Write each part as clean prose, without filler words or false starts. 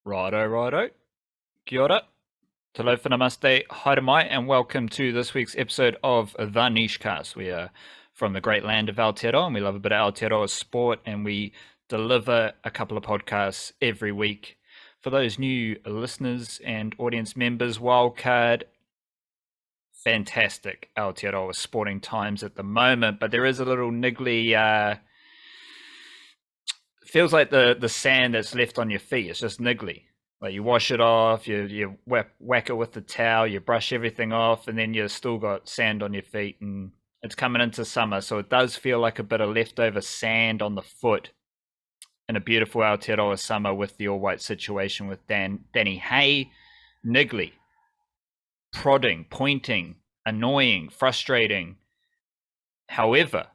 Righto, righto. Kia ora. Talofa namaste, haere mai, and welcome to this week's episode of The Nishcast. We are from the great land of Aotearoa, and we love a bit of Aotearoa sport, and we deliver a couple of podcasts every week. For those new listeners and audience members, Wildcard, fantastic Aotearoa sporting times at the moment, but there is a little niggly, feels like the sand that's left on your feet. It's just niggly. Like you wash it off, you whack it with the towel, you brush everything off, and then you've still got sand on your feet. And it's coming into summer, so it does feel like a bit of leftover sand on the foot in a beautiful Aotearoa summer with the all-white situation with Danny Hay. Niggly, prodding, pointing, annoying, frustrating. However,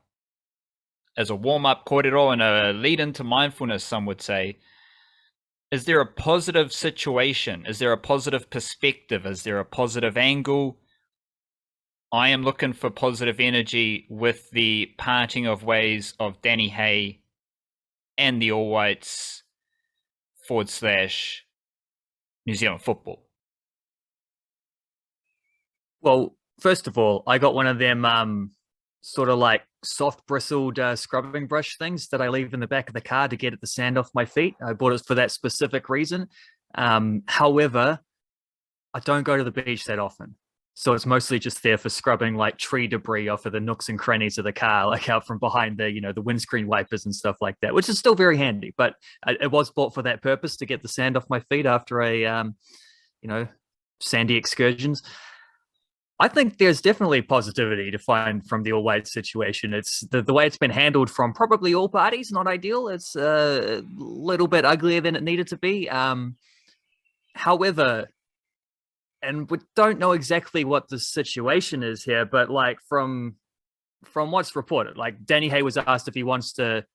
as a warm-up kōrero and a lead into mindfulness, some would say, is there a positive situation? Is there a positive perspective? Is there a positive angle? I am looking for positive energy with the parting of ways of Danny Hay and the All Whites / New Zealand football. Well, first of all, I got one of them sort of like soft bristled scrubbing brush things that I leave in the back of the car to get the sand off my feet. I bought it for that specific reason. However, I don't go to the beach that often. So it's mostly just there for scrubbing like tree debris off of the nooks and crannies of the car, like out from behind the windscreen wipers and stuff like that, which is still very handy. But it was bought for that purpose, to get the sand off my feet after sandy excursions. I think there's definitely positivity to find from the all white situation. It's the way it's been handled from probably all parties, not ideal. It's a little bit uglier than it needed to be. However, and we don't know exactly what the situation is here, but like from what's reported, like Danny Hay was asked if he wants to,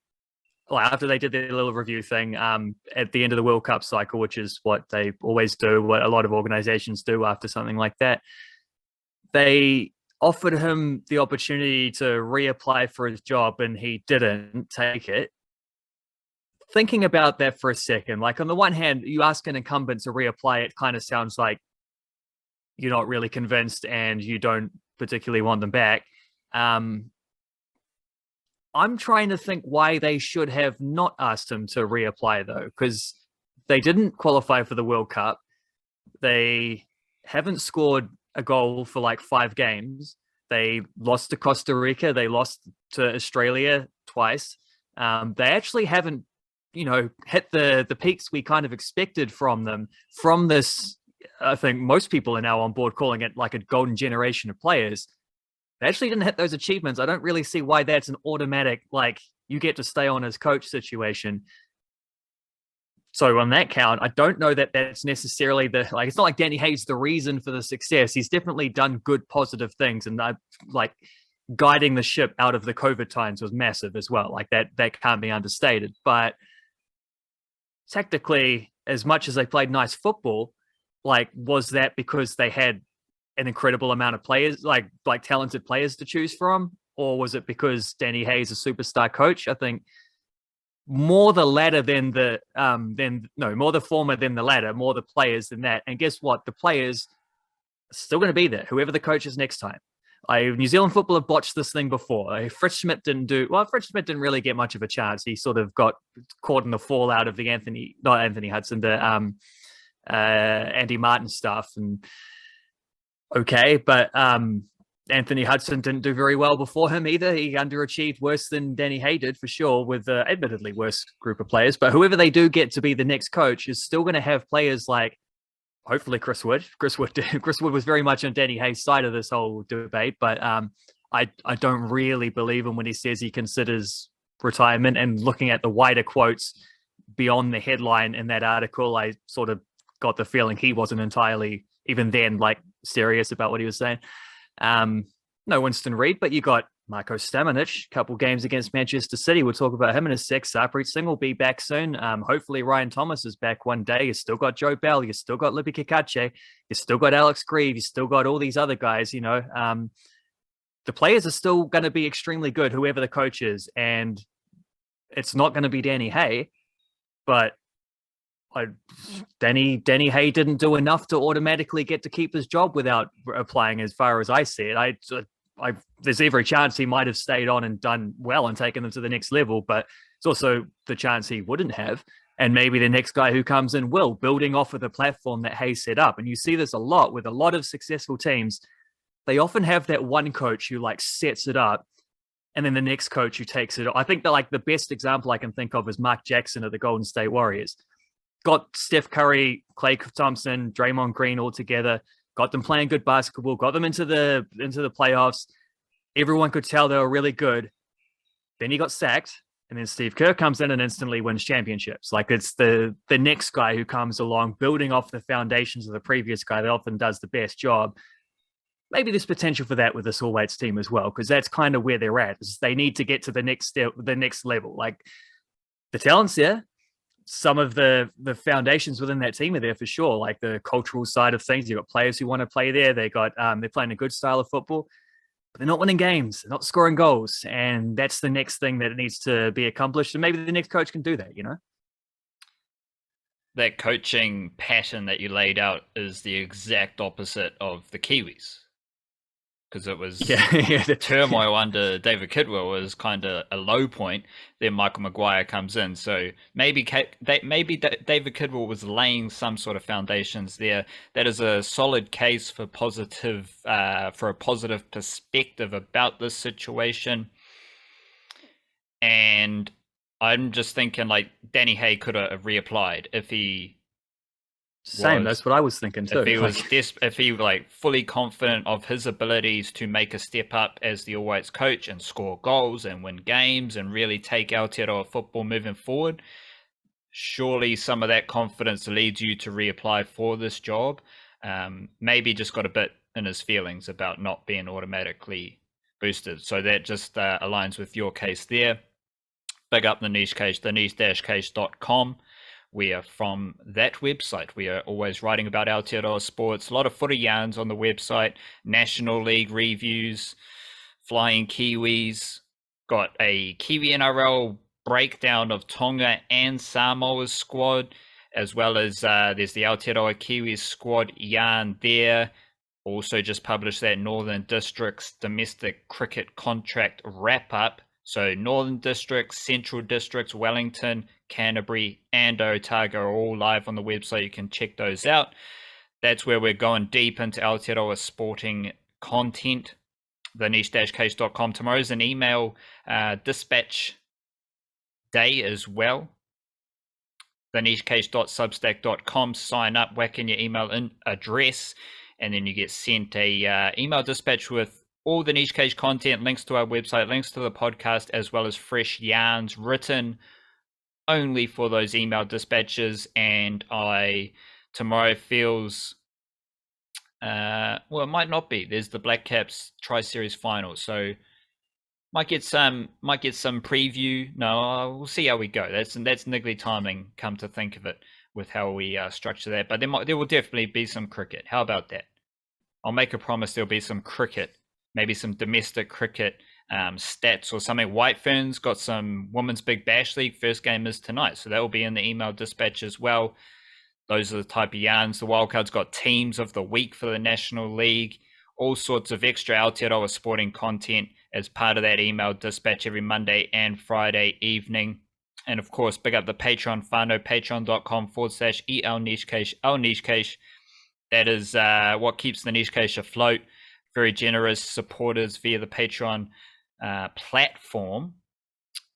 after they did their little review thing at the end of the World Cup cycle, which is what they always do, what a lot of organizations do after something like that. They offered him the opportunity to reapply for his job, and he didn't take it. Thinking about that for a second, like on the one hand, you ask an incumbent to reapply, it kind of sounds like you're not really convinced and you don't particularly want them back. I'm trying to think why they should have not asked him to reapply, though, because they didn't qualify for the World Cup. They haven't scored a goal for like 5 games. They lost to Costa Rica. They lost to Australia twice. They actually haven't, hit the peaks we kind of expected from them from this. I think most people are now on board calling it like a golden generation of players. They actually didn't hit those achievements. I don't really see why that's an automatic, like, you get to stay on as coach situation. So on that count, I don't know that that's necessarily it's not like Danny Hay's the reason for the success. He's definitely done good, positive things. And guiding the ship out of the COVID times was massive as well. Like that can't be understated. But technically, as much as they played nice football, was that because they had an incredible amount of players, like talented players to choose from? Or was it because Danny Hay's a superstar coach? I think more the latter than more the former than the latter, more the players than that. And guess what? The players are still going to be there, whoever the coach is next time. New Zealand football have botched this thing before. Fritz Schmidt didn't really get much of a chance. He sort of got caught in the fallout of the Andy Martin stuff. And okay, but Anthony Hudson didn't do very well before him either. He underachieved worse than Danny Hay did, for sure, with admittedly worse group of players. But whoever they do get to be the next coach is still going to have players like, hopefully, Chris Wood. Chris Wood was very much on Danny Hay's side of this whole debate, but I don't really believe him when he says he considers retirement. And looking at the wider quotes beyond the headline in that article, I sort of got the feeling he wasn't entirely, even then, serious about what he was saying. No Winston Reid, but you got Marko Stamenic, a couple games against Manchester City. We'll talk about him in a sec. Sarpreet Singh will be back soon. Hopefully Ryan Thomas is back one day. You still got Joe Bell. You still got Libby Kikache. You still got Alex Grieve. You still got all these other guys, The players are still going to be extremely good, whoever the coach is. And it's not going to be Danny Hay, but Danny Hay didn't do enough to automatically get to keep his job without applying, as far as I see it. There's every chance he might have stayed on and done well and taken them to the next level, but it's also the chance he wouldn't have. And maybe the next guy who comes in will, building off of the platform that Hay set up. And you see this a lot with a lot of successful teams. They often have that one coach who like sets it up, and then the next coach who takes it. I think that like the best example I can think of is Mark Jackson of the Golden State Warriors. Got Steph Curry, Klay Thompson, Draymond Green all together, got them playing good basketball, got them into the playoffs. Everyone could tell they were really good. Then he got sacked, and then Steve Kerr comes in and instantly wins championships. Like it's the next guy who comes along, building off the foundations of the previous guy that often does the best job. Maybe there's potential for that with this All Whites team as well, because that's kind of where they're at. They need to get to the next step, the next level. Like the talent's there. Some of the foundations within that team are there for sure, like the cultural side of things. You've got players who want to play there. They're playing a good style of football, but they're not winning games, they're not scoring goals. And that's the next thing that needs to be accomplished. And maybe the next coach can do that, you know? That coaching pattern that you laid out is the exact opposite of the Kiwis. Because it was the turmoil under David Kidwell was kind of a low point. Then Michael Maguire comes in, so maybe David Kidwell was laying some sort of foundations there. That is a solid case for a positive perspective about this situation. And I'm just thinking like Danny Hay could have reapplied if he. That's what I was thinking too. If he like fully confident of his abilities to make a step up as the All Whites coach and score goals and win games and really take Aotearoa football moving forward, surely some of that confidence leads you to reapply for this job. Maybe just got a bit in his feelings about not being automatically boosted. So that just aligns with your case there. Big up the Niche Case, the niche-case.com. We are from that website. We are always writing about Aotearoa sports. A lot of footy yarns on the website. National League reviews. Flying Kiwis. Got a Kiwi NRL breakdown of Tonga and Samoa's squad. As well as there's the Aotearoa Kiwis squad yarn there. Also just published that Northern District's domestic cricket contract wrap-up. So Northern Districts, Central Districts, Wellington, Canterbury, and Otago are all live on the website. You can check those out. That's where we're going deep into Aotearoa sporting content. The niche-case.com. Tomorrow's an email dispatch day as well. The niche-case.substack.com. Sign up, whack in your email address, and then you get sent a email dispatch with all the Niche Case content, links to our website, links to the podcast, as well as fresh yarns written only for those email dispatches. And tomorrow feels, it might not be. There's the Blackcaps Tri-Series final, so might get some preview. No, we'll see how we go. That's niggly timing, come to think of it, with how we structure that. But there will definitely be some cricket. How about that? I'll make a promise there'll be some cricket. Maybe some domestic cricket stats or something. White Ferns got some Women's Big Bash League. First game is tonight, so that will be in the email dispatch as well. Those are the type of yarns. The Wildcards got teams of the week for the National League. All sorts of extra Aotearoa sporting content as part of that email dispatch every Monday and Friday evening. And of course, big up the Patreon whānau, patreon.com/EL Niche Case, El Niche Case. That is what keeps the Niche Case afloat. Very generous supporters via the Patreon platform.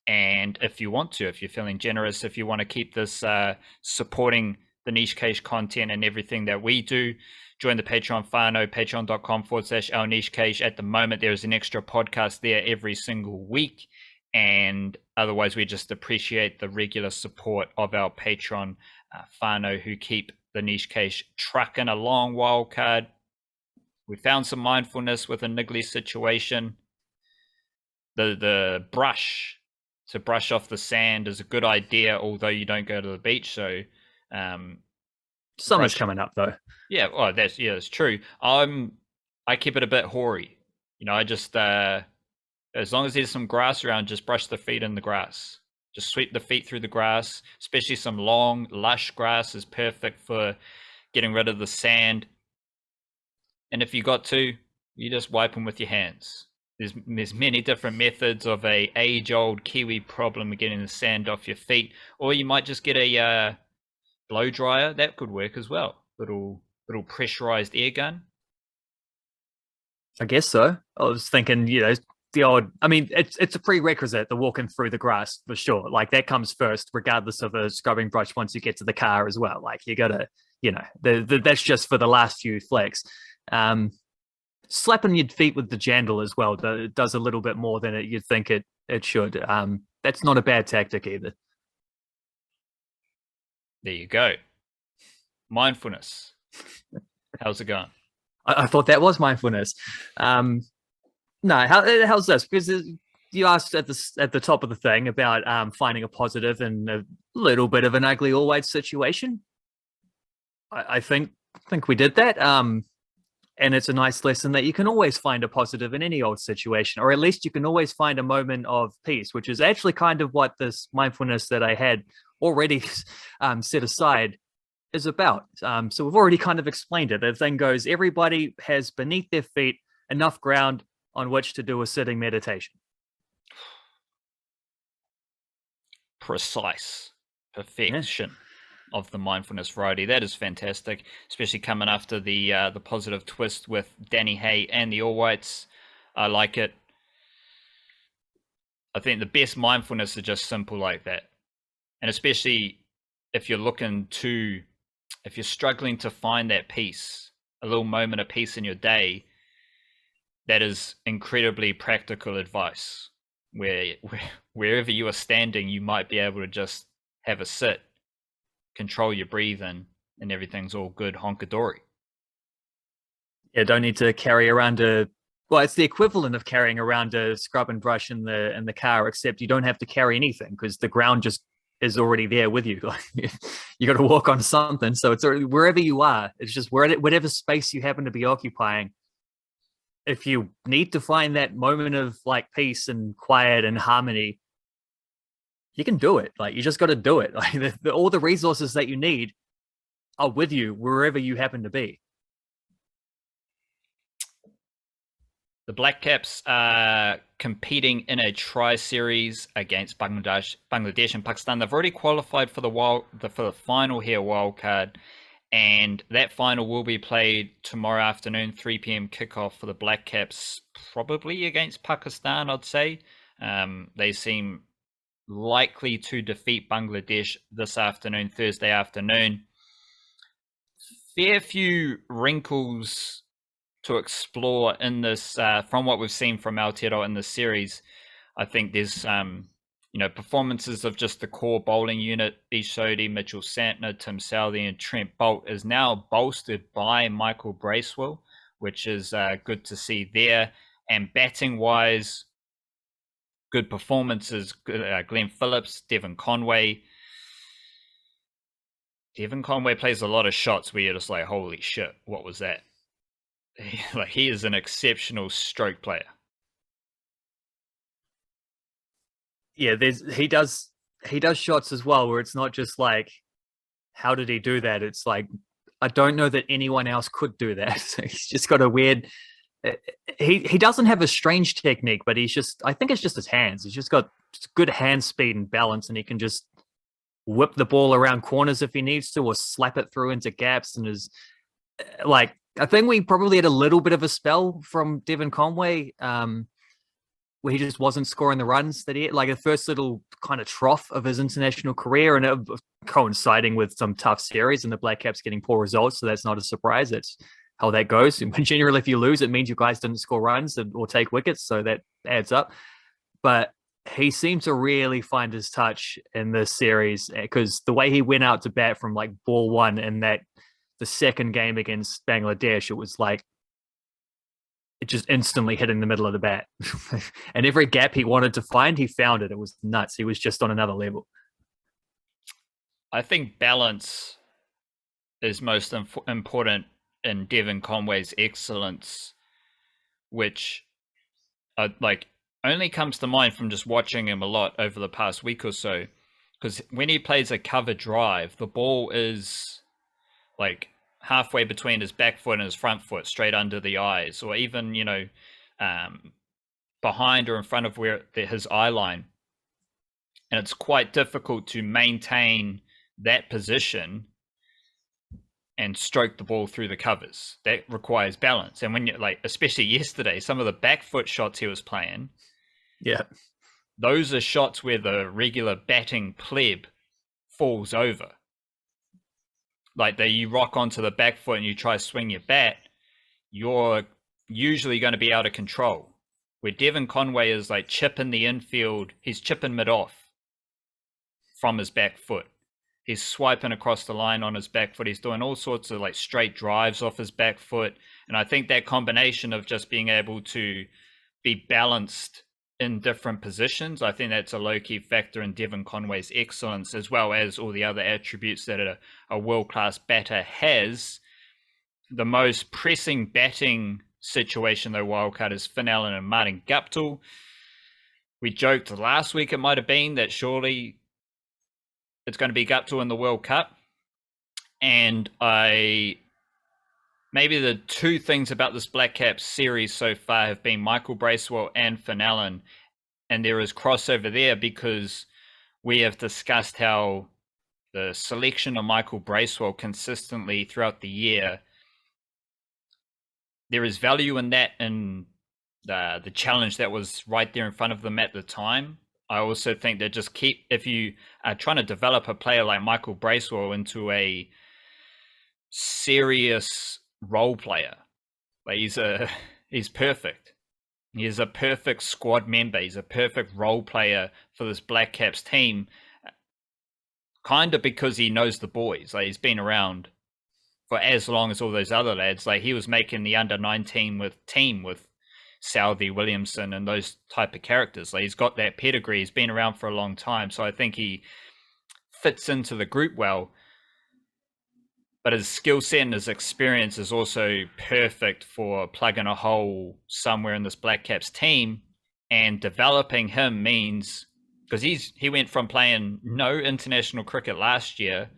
And if you're feeling generous, if you want to keep this supporting the Niche Case content and everything that we do, join the Patreon whānau, patreon.com/El Niche Case. At the moment, there is an extra podcast there every single week. And otherwise, we just appreciate the regular support of our Patreon whānau who keep the Niche Case trucking along. Wildcard. We found some mindfulness with a niggly situation. The brush to brush off the sand is a good idea, although you don't go to the beach. So summer's coming up though. Yeah, well, that's true. I keep it a bit hoary. You know, I just as long as there's some grass around, just brush the feet in the grass. Just sweep the feet through the grass, especially some long, lush grass is perfect for getting rid of the sand. And if you got to, you just wipe them with your hands. There's many different methods of a age-old Kiwi problem of getting the sand off your feet, or you might just get a blow dryer. That could work as well. Little pressurized air gun. I guess so. I was thinking, the old. I mean, it's a prerequisite, the walking through the grass for sure. Like that comes first, regardless of a scrubbing brush. Once you get to the car as well, like you gotta, that's just for the last few flicks. Slapping your feet with the jandal as well does a little bit more than you'd think it should. That's not a bad tactic either. There you go. Mindfulness. How's it going? I thought that was mindfulness. No, how's this? Because you asked at the top of the thing about finding a positive in a little bit of an ugly all white situation. I think we did that. And it's a nice lesson that you can always find a positive in any old situation, or at least you can always find a moment of peace, which is actually kind of what this mindfulness that I had already set aside is about. So we've already kind of explained it. The thing goes, everybody has beneath their feet enough ground on which to do a sitting meditation. Precise perfection. Yeah. Of the mindfulness variety. That is fantastic, especially coming after the positive twist with Danny Hay and the All Whites. I like it. I think the best mindfulness is just simple like that. And especially if you're struggling to find that peace, a little moment of peace in your day, that is incredibly practical advice. Wherever you are standing, you might be able to just have a sit, control your breathing, and everything's all good honkadory. Yeah, don't need to carry around it's the equivalent of carrying around a scrub and brush in the car, except you don't have to carry anything because the ground just is already there with you. You got to walk on something, so it's already, wherever you are. It's just whatever space you happen to be occupying. If you need to find that moment of like peace and quiet and harmony, you can do it. Like you just got to do it. Like all the resources that you need are with you wherever you happen to be. The Blackcaps are competing in a tri-series against Bangladesh and Pakistan. They've already qualified for the final here wildcard, and that final will be played tomorrow afternoon, 3 p.m. kickoff for the Blackcaps, probably against Pakistan, I'd say. They seem likely to defeat Bangladesh this afternoon, Thursday afternoon. Fair few wrinkles to explore in this from what we've seen from Aotearoa in this series. I think there's performances of just the core bowling unit, Bishodi, Mitchell Santner, Tim Southey, and Trent Boult is now bolstered by Michael Bracewell, which is good to see there. And batting wise, good performances, Glenn Phillips, Devon Conway. Devon Conway plays a lot of shots where you're just like, holy shit, what was that? He is an exceptional stroke player. Yeah, he does shots as well where it's not just like, how did he do that? It's like, I don't know that anyone else could do that. So he's just got a weird. He doesn't have a strange technique, but I think it's just his hands. He's just got good hand speed and balance, and he can just whip the ball around corners if he needs to, or slap it through into gaps. And is like, I think we probably had a little bit of a spell from Devon Conway, where he just wasn't scoring the runs that he had, like the first little kind of trough of his international career, and it, coinciding with some tough series and the Blackcaps getting poor results. So that's not a surprise. That's how that goes. And generally, if you lose, it means you guys didn't score runs or take wickets. So that adds up. But he seemed to really find his touch in this series, because the way he went out to bat from like ball one in the second game against Bangladesh, it was like it just instantly hit in the middle of the bat. And every gap he wanted to find, he found it. It was nuts. He was just on another level. I think balance is most important in Devon Conway's excellence, which only comes to mind from just watching him a lot over the past week or so. Because when he plays a cover drive, the ball is like halfway between his back foot and his front foot, straight under the eyes, or even, behind or in front of where his eye line. And it's quite difficult to maintain that position and stroke the ball through the covers. That requires balance. And when you especially yesterday, some of the back foot shots he was playing, yeah, those are shots where the regular batting pleb falls over. Like you rock onto the back foot and you try to swing your bat, you're usually going to be out of control. Where Devon Conway is like chipping the infield, he's chipping mid-off from his back foot. He's swiping across the line on his back foot. He's doing all sorts of like straight drives off his back foot. And I think that combination of just being able to be balanced in different positions, I think that's a low-key factor in Devon Conway's excellence, as well as all the other attributes that a world-class batter has. The most pressing batting situation, though, wildcard, is Finn Allen and Martin Guptill. We joked last week it might have been that surely it's going to be Guptill in the World Cup. And maybe the two things about this Blackcaps series so far have been Michael Bracewell and Finn Allen. And there is crossover there because we have discussed how the selection of Michael Bracewell consistently throughout the year, there is value in that, and the challenge that was right there in front of them at the time. I also think that if you are trying to develop a player like Michael Bracewell into a serious role player, like he's perfect. He's a perfect squad member. He's a perfect role player for this Blackcaps team, kind of because he knows the boys. Like he's been around for as long as all those other lads. Like he was making the under-19 team with Southey, Williamson, and those type of characters. Like he's got that pedigree. He's been around for a long time, so I think he fits into the group well. But his skill set and his experience is also perfect for plugging a hole somewhere in this Blackcaps team. And developing him means, because he went from playing no international cricket last year,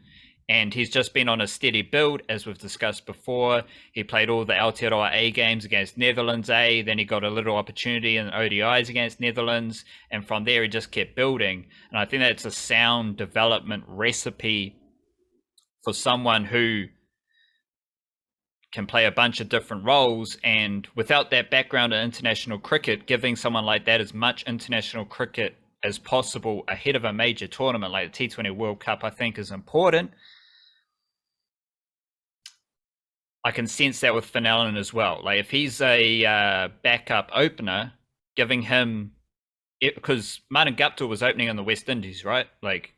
and he's just been on a steady build, as we've discussed before. He played all the Aotearoa A games against Netherlands A, then he got a little opportunity in ODIs against Netherlands, and from there he just kept building. And I think that's a sound development recipe for someone who can play a bunch of different roles. And without that background in international cricket, giving someone like that as much international cricket as possible ahead of a major tournament like the T20 World Cup, I think is important. I can sense that with Finn Allen as well. Like if he's a backup opener, giving him, because Martin Guptill was opening in the West Indies, right? Like,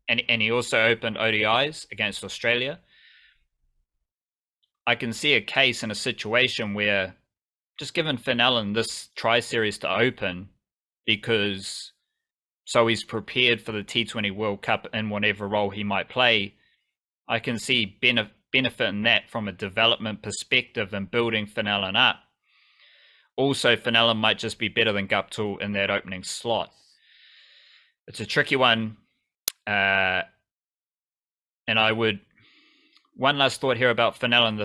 and he also opened ODIs against Australia. I can see a case in a situation where just giving Finn Allen this tri-series to open, because so he's prepared for the T20 World Cup in whatever role he might play. I can see benefit in that from a development perspective and building Finn Allen up. Also, Finn Allen might just be better than Guptill in that opening slot. It's a tricky one. And one last thought here about Finn Allen.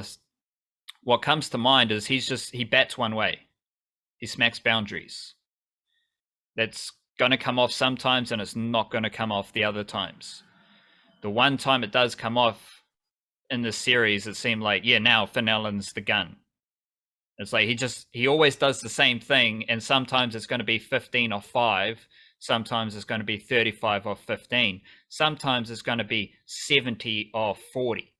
What comes to mind is he bats one way. He smacks boundaries. That's going to come off sometimes, and it's not going to come off the other times. The one time it does come off in this series, it seemed like, now Finn Allen's the gun. It's like he always does the same thing, and sometimes it's going to be 15 off 5. Sometimes it's going to be 35 off 15. Sometimes it's going to be 70 off 40.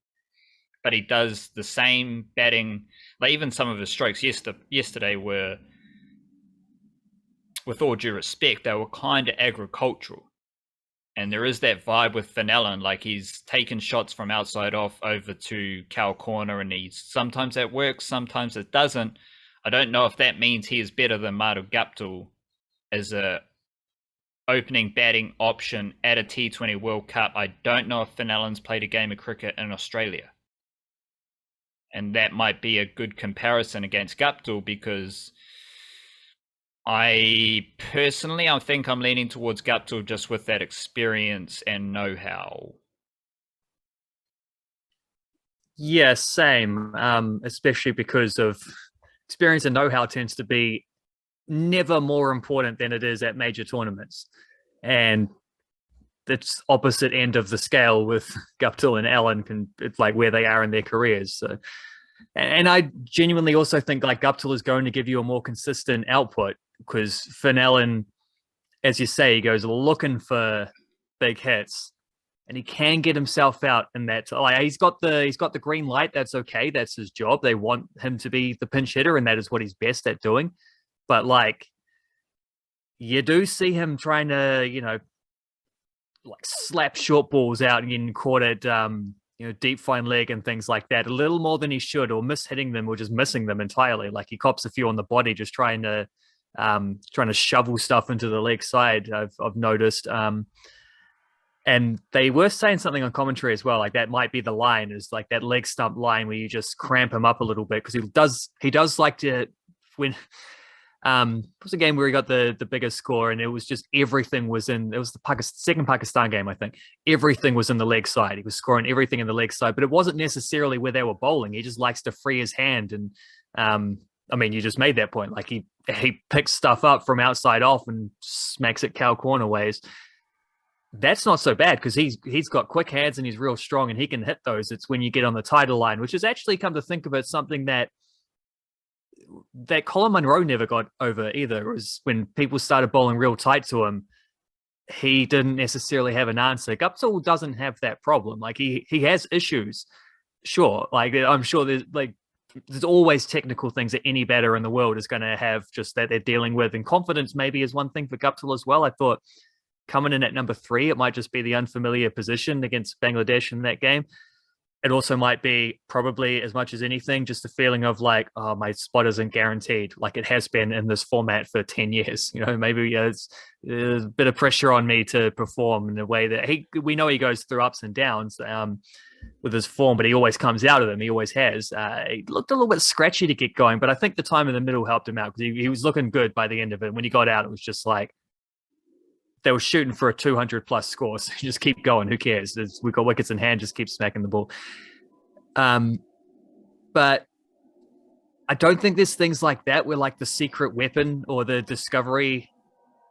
But he does the same batting. Like even some of his strokes yesterday were, with all due respect, they were kind of agricultural. And there is that vibe with Finn Allen, like he's taken shots from outside off over to cow corner, and sometimes that works, sometimes it doesn't. I don't know if that means he is better than Marko Guptill as a opening batting option at a T20 World Cup. I don't know if Finn Allen's played a game of cricket in Australia. And that might be a good comparison against Guptill, because I personally, I think I'm leaning towards Guptill just with that experience and know-how. Yeah, same. Especially because of experience and know-how tends to be never more important than it is at major tournaments. And it's opposite end of the scale with Guptill and Allen it's like where they are in their careers. So, and I genuinely also think like Guptill is going to give you a more consistent output because Finn Allen, as you say, he goes looking for big hits and he can get himself out in that. Like he's got the green light. That's okay. That's his job. They want him to be the pinch hitter, and that is what he's best at doing. But like, you do see him trying to, like slap short balls out and getting caught at deep fine leg and things like that a little more than he should, or miss hitting them or just missing them entirely. Like he cops a few on the body just trying to shovel stuff into the leg side. I've noticed. And they were saying something on commentary as well, like that might be the line, is like that leg stump line where you just cramp him up a little bit because he does like to when it was a game where he got the biggest score, and it was just everything was in. It was the second Pakistan game, I think. Everything was in the leg side. He was scoring everything in the leg side, but it wasn't necessarily where they were bowling. He just likes to free his hand, and I mean, you just made that point. Like he picks stuff up from outside off and smacks it cow corner ways. That's not so bad because he's got quick hands and he's real strong and he can hit those. It's when you get on the title line, which has actually come to think of it, something that Colin Munro never got over either. It was when people started bowling real tight to him, he didn't necessarily have an answer. Guptill doesn't have that problem. Like he has issues, sure. Like I'm sure there's always technical things that any batter in the world is going to have just that they're dealing with, and confidence maybe is one thing for Guptill as well. I thought coming in at number 3, it might just be the unfamiliar position against Bangladesh in that game. It also might be, probably as much as anything, just a feeling of like, oh, my spot isn't guaranteed, like it has been in this format for 10 years. Maybe it's a bit of pressure on me to perform in a way that we know he goes through ups and downs with his form, but he always comes out of them. He always has. He looked a little bit scratchy to get going, but I think the time in the middle helped him out because he was looking good by the end of it. When he got out, it was just like, they were shooting for a 200 plus score. So just keep going. Who cares? We've got wickets in hand. Just keep smacking the ball. But I don't think there's things like that where like the secret weapon or the discovery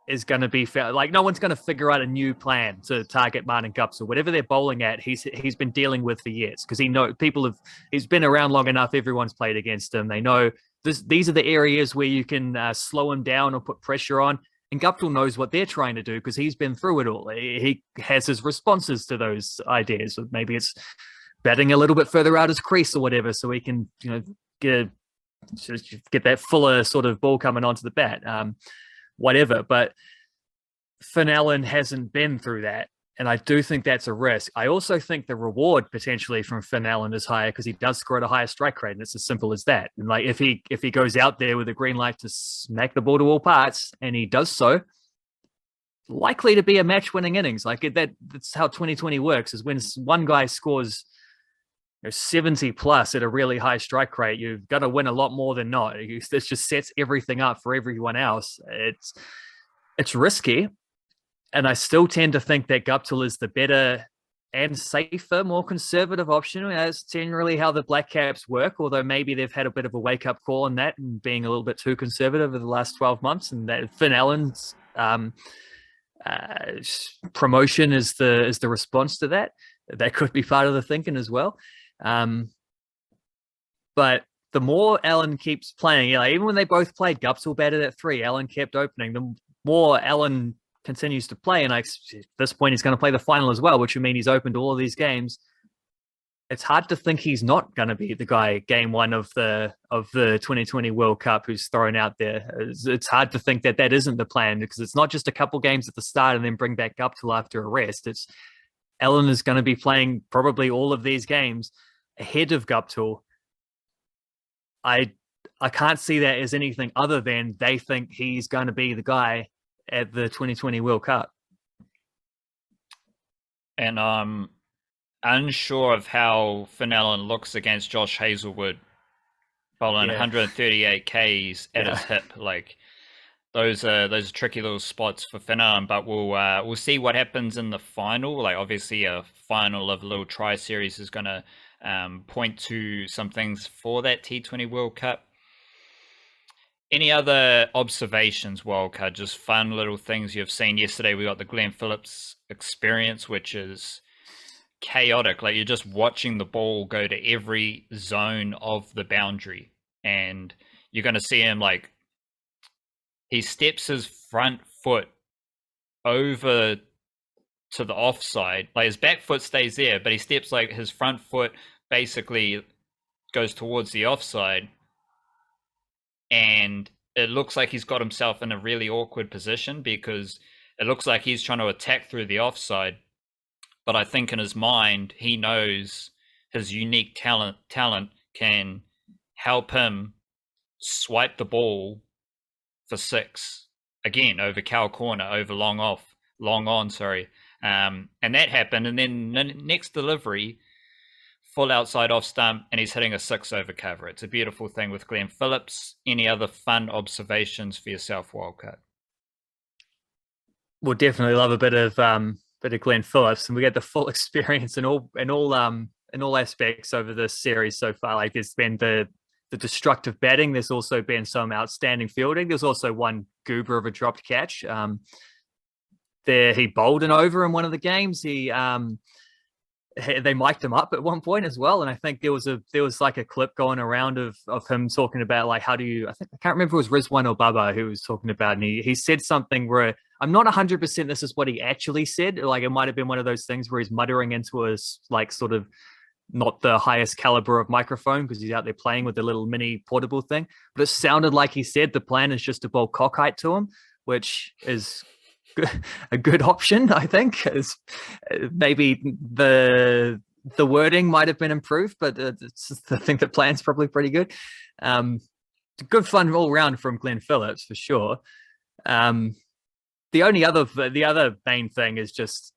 is going to be found. Like no one's going to figure out a new plan to target Martin Guptill. Whatever they're bowling at, he's been dealing with for years because he's been around long enough. Everyone's played against him. They know these are the areas where you can slow him down or put pressure on. And Guptill knows what they're trying to do because he's been through it all. He has his responses to those ideas. Maybe it's batting a little bit further out his crease or whatever, so he can get that fuller sort of ball coming onto the bat, whatever. But Finn Allen hasn't been through that. And I do think that's a risk. I also think the reward potentially from Finn Allen is higher because he does score at a higher strike rate, and it's as simple as that. And like if he goes out there with a green light to smack the ball to all parts, and he does so, likely to be a match-winning innings. Like that's how 2020 works. Is when one guy scores 70 plus at a really high strike rate, you've got to win a lot more than not. This just sets everything up for everyone else. It's risky. And I still tend to think that Guptill is the better and safer, more conservative option. That's generally how the Blackcaps work, although maybe they've had a bit of a wake-up call on that and being a little bit too conservative over the last 12 months. And that Finn Allen's promotion is the response to that. That could be part of the thinking as well. But the more Allen keeps playing, even when they both played, Guptill batted at 3, Allen kept opening. The more Allen continues to play, and at this point he's going to play the final as well, which would mean he's opened all of these games. It's hard to think he's not going to be the guy game 1 of the 2020 World Cup who's thrown out there. It's hard to think that isn't the plan, because it's not just a couple games at the start and then bring back Guptill after a rest. It's Allen is going to be playing probably all of these games ahead of Guptill. I can't see that as anything other than they think he's going to be the guy at the 2020 World Cup. And I'm unsure of how Finn Allen looks against Josh Hazlewood bowling 138 Ks at his hip. Like, those are tricky little spots for Finland, but we'll see what happens in the final. Like obviously, a final of a little tri series is going to point to some things for that T20 World Cup. Any other observations, Wildcard? Just fun little things you've seen. Yesterday, we got the Glenn Phillips experience, which is chaotic. Like you're just watching the ball go to every zone of the boundary, and you're going to see him like he steps his front foot over to the offside. Like his back foot stays there, but he steps like his front foot basically goes towards the offside, and it looks like he's got himself in a really awkward position because it looks like he's trying to attack through the offside. But I think in his mind, he knows his unique talent can help him swipe the ball for 6 again over cow corner, over long on. And that happened. And then next delivery, full outside off stump, and he's hitting a 6 over cover. It's a beautiful thing with Glenn Phillips. Any other fun observations for yourself, Wildcat? We'll definitely love a bit of Glenn Phillips, and we get the full experience in all aspects over this series so far. Like there's been the destructive batting. There's also been some outstanding fielding. There's also one goober of a dropped catch. He bowled an over in one of the games. They mic'd him up at one point as well, and I think there was like a clip going around of him talking about like I can't remember if it was Rizwan or Baba who was talking about, and he said something where I'm not 100% this is what he actually said. Like it might have been one of those things where he's muttering into a like sort of not the highest caliber of microphone because he's out there playing with the little mini portable thing, but it sounded like he said the plan is just to bowl cock height to him, which is a good option, I think. Maybe the wording might have been improved, but I think the plan's probably pretty good. Good fun all round from Glenn Phillips for sure. The other main thing is just,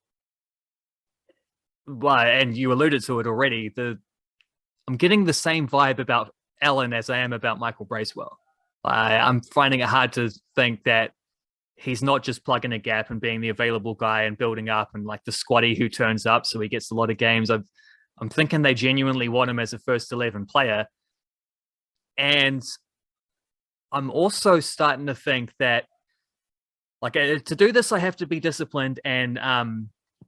well, and you alluded to it already, I'm getting the same vibe about Allen as I am about Michael Bracewell. I'm finding it hard to think that he's not just plugging a gap and being the available guy and building up and like the squatty who turns up so he gets a lot of games. I'm thinking they genuinely want him as a first 11 player. And I'm also starting to think that like to do this, I have to be disciplined and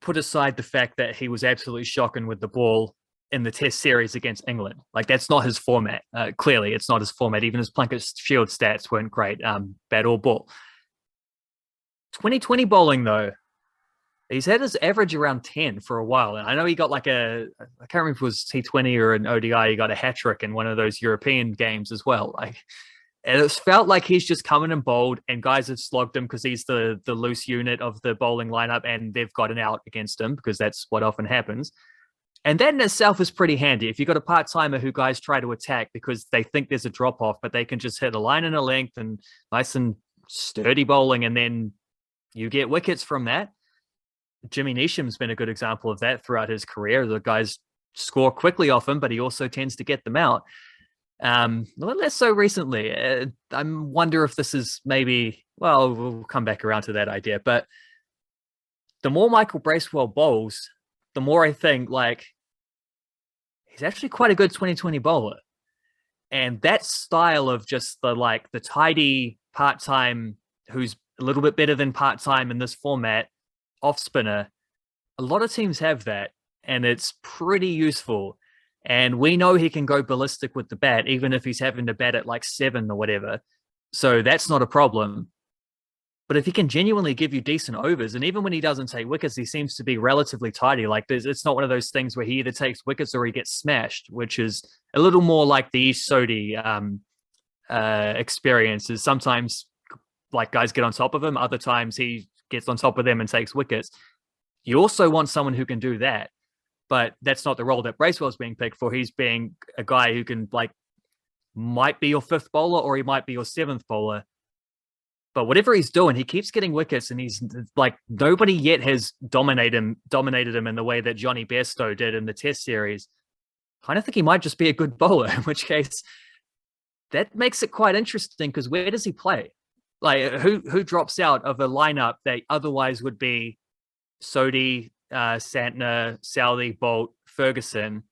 put aside the fact that he was absolutely shocking with the ball in the test series against England. Like that's not his format. Clearly it's not his format. Even his Plunkett Shield stats weren't great, bat or ball. 2020 bowling though, he's had his average around 10 for a while. And I know he got like I can't remember if it was T20 or an ODI, he got a hat trick in one of those European games as well. Like, and it's felt like he's just coming and bowled and guys have slogged him because he's the loose unit of the bowling lineup and they've got an out against him because that's what often happens. And that in itself is pretty handy. If you've got a part-timer who guys try to attack because they think there's a drop-off, but they can just hit a line and a length and nice and sturdy bowling, and then you get wickets from that. Jimmy Neesham's been a good example of that throughout his career. The guys score quickly off him, but he also tends to get them out. Less so recently. I wonder if this is maybe, well, we'll come back around to that idea. But the more Michael Bracewell bowls, the more I think like he's actually quite a good 2020 bowler. And that style of just the tidy part-time who's a little bit better than part-time in this format, off spinner. A lot of teams have that, and it's pretty useful. And we know he can go ballistic with the bat, even if he's having to bat at like 7 or whatever. So that's not a problem. But if he can genuinely give you decent overs, and even when he doesn't take wickets, he seems to be relatively tidy. Like it's not one of those things where he either takes wickets or he gets smashed, which is a little more like the East Sodi experiences. Sometimes like guys get on top of him. Other times he gets on top of them and takes wickets. You also want someone who can do that, but that's not the role that Bracewell's being picked for. He's being a guy who can might be your 5th bowler or he might be your 7th bowler. But whatever he's doing, he keeps getting wickets, and he's like nobody yet has dominated him in the way that Johnny Bairstow did in the Test series. Kind of think he might just be a good bowler, in which case that makes it quite interesting because where does he play? Like who drops out of a lineup that otherwise would be Sodhi, Santner, Southey, Bolt, Ferguson?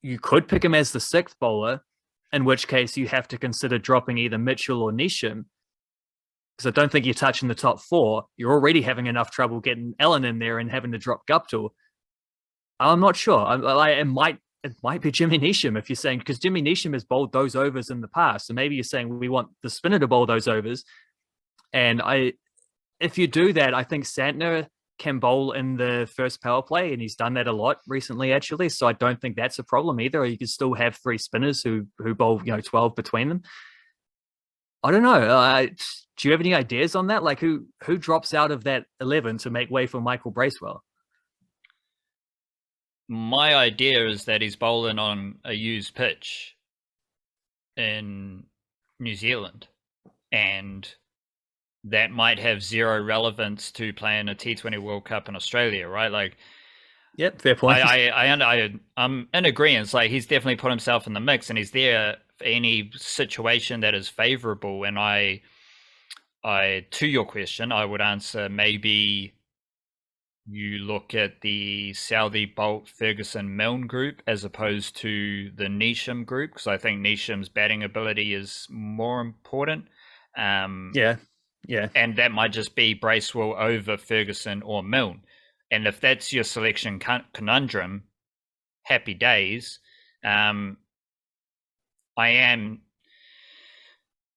You could pick him as the sixth bowler, in which case you have to consider dropping either Mitchell or Neesham, because I don't think you're touching the top four. You're already having enough trouble getting Ellen in there and having to drop Guptill. I'm not sure. It might be Jimmy Neesham if you're saying, because Jimmy Neesham has bowled those overs in the past. So maybe you're saying we want the spinner to bowl those overs. And if you do that, I think Santner can bowl in the first power play, and he's done that a lot recently, actually. So I don't think that's a problem either. Or you can still have three spinners who bowl 12 between them. I don't know. Do you have any ideas on that? Like who drops out of that 11 to make way for Michael Bracewell? My idea is that he's bowling on a used pitch in New Zealand, and that might have zero relevance to playing a T20 World Cup in Australia, right? Like, yep, fair point. I'm in agreement. Like, he's definitely put himself in the mix, and he's there for any situation that is favourable. And I, to your question, I would answer maybe you look at the Southey, Bolt, Ferguson, Milne group as opposed to the Neesham group, because I think Neesham's batting ability is more important. Yeah. And that might just be Bracewell over Ferguson or Milne. And if that's your selection conundrum, happy days. I am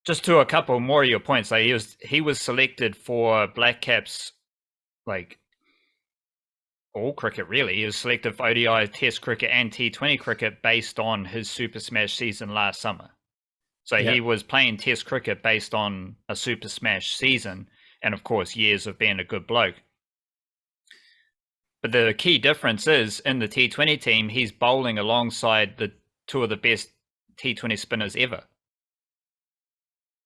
just to a couple more of your points. Like he was selected for Blackcaps, like all cricket really. He was selected for ODI, Test cricket, and T20 cricket based on his Super Smash season last summer. So he was playing Test cricket based on a Super Smash season, and of course years of being a good bloke. But the key difference is in the T20 team, he's bowling alongside the two of the best T20 spinners ever,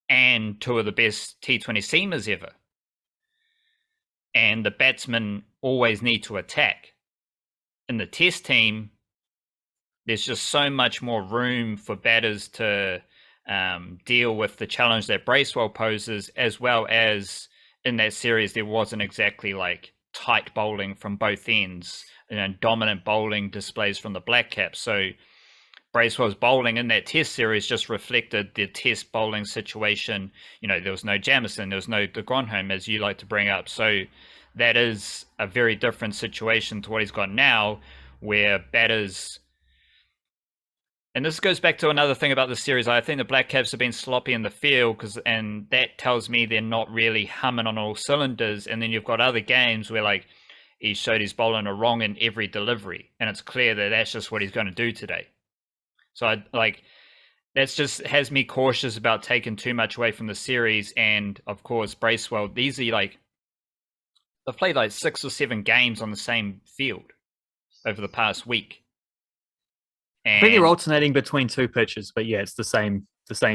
and two of the best T20 seamers ever. And the batsmen always need to attack. In the Test team, there's just so much more room for batters to deal with the challenge that Bracewell poses, as well as in that series there wasn't exactly like tight bowling from both ends, and dominant bowling displays from the Blackcaps. So Bracewell's bowling in that Test series just reflected the Test bowling situation. There was no Jamieson, there was no de Grandhomme, as you like to bring up. So that is a very different situation to what he's got now, where batters. And this goes back to another thing about the series. I think the Blackcaps have been sloppy in the field, and that tells me they're not really humming on all cylinders. And then you've got other games where, like, he showed he's bowling a wrong in every delivery, and it's clear that that's just what he's going to do today. So that's just has me cautious about taking too much away from the series. And of course, Bracewell, these are they've played like 6 or 7 games on the same field over the past week. I think they're alternating between two pitches, but yeah, it's the same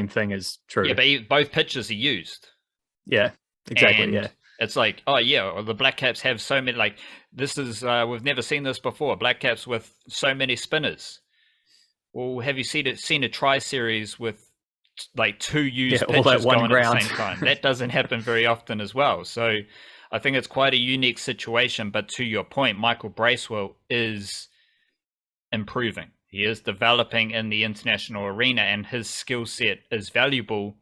thing as true. Yeah, but both pitches are used. Yeah, exactly. And yeah, it's like, oh yeah, well, the Blackcaps have so many. Like, this is we've never seen this before. Blackcaps with so many spinners. Well, have you seen a try series with like 2 used pitches going ground at the same time? That doesn't happen very often as well. So I think it's quite a unique situation. But to your point, Michael Bracewell is improving. He is developing in the international arena, and his skill set is valuable.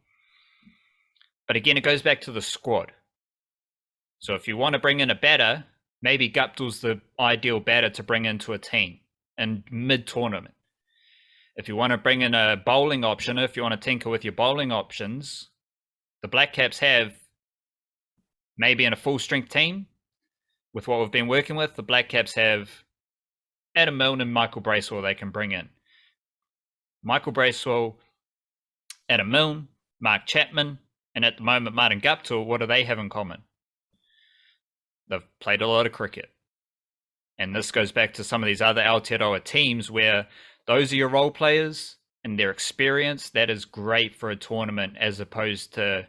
But again, it goes back to the squad. So if you want to bring in a batter, maybe Guptill's the ideal batter to bring into a team in mid-tournament. If you want to bring in a bowling option, if you want to tinker with your bowling options, the Blackcaps have, maybe in a full-strength team, with what we've been working with, the Blackcaps have Adam Milne and Michael Bracewell they can bring in. Michael Bracewell, Adam Milne, Mark Chapman, and at the moment Martin Guptill. What do they have in common? They've played a lot of cricket. And this goes back to some of these other Aotearoa teams where those are your role players and their experience. That is great for a tournament, as opposed to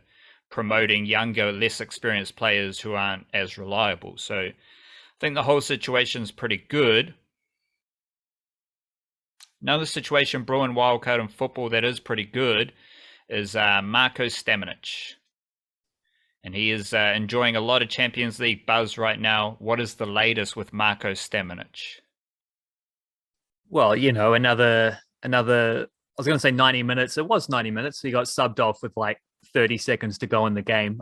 promoting younger, less experienced players who aren't as reliable. So I think the whole situation is pretty good. Another situation brewing wildcard in football that is pretty good is Marko Stamenic. and he is enjoying a lot of Champions League buzz right now. What is the latest with Marko Stamenic? Well, another. I was going to say 90 minutes. It was 90 minutes. He got subbed off with like 30 seconds to go in the game.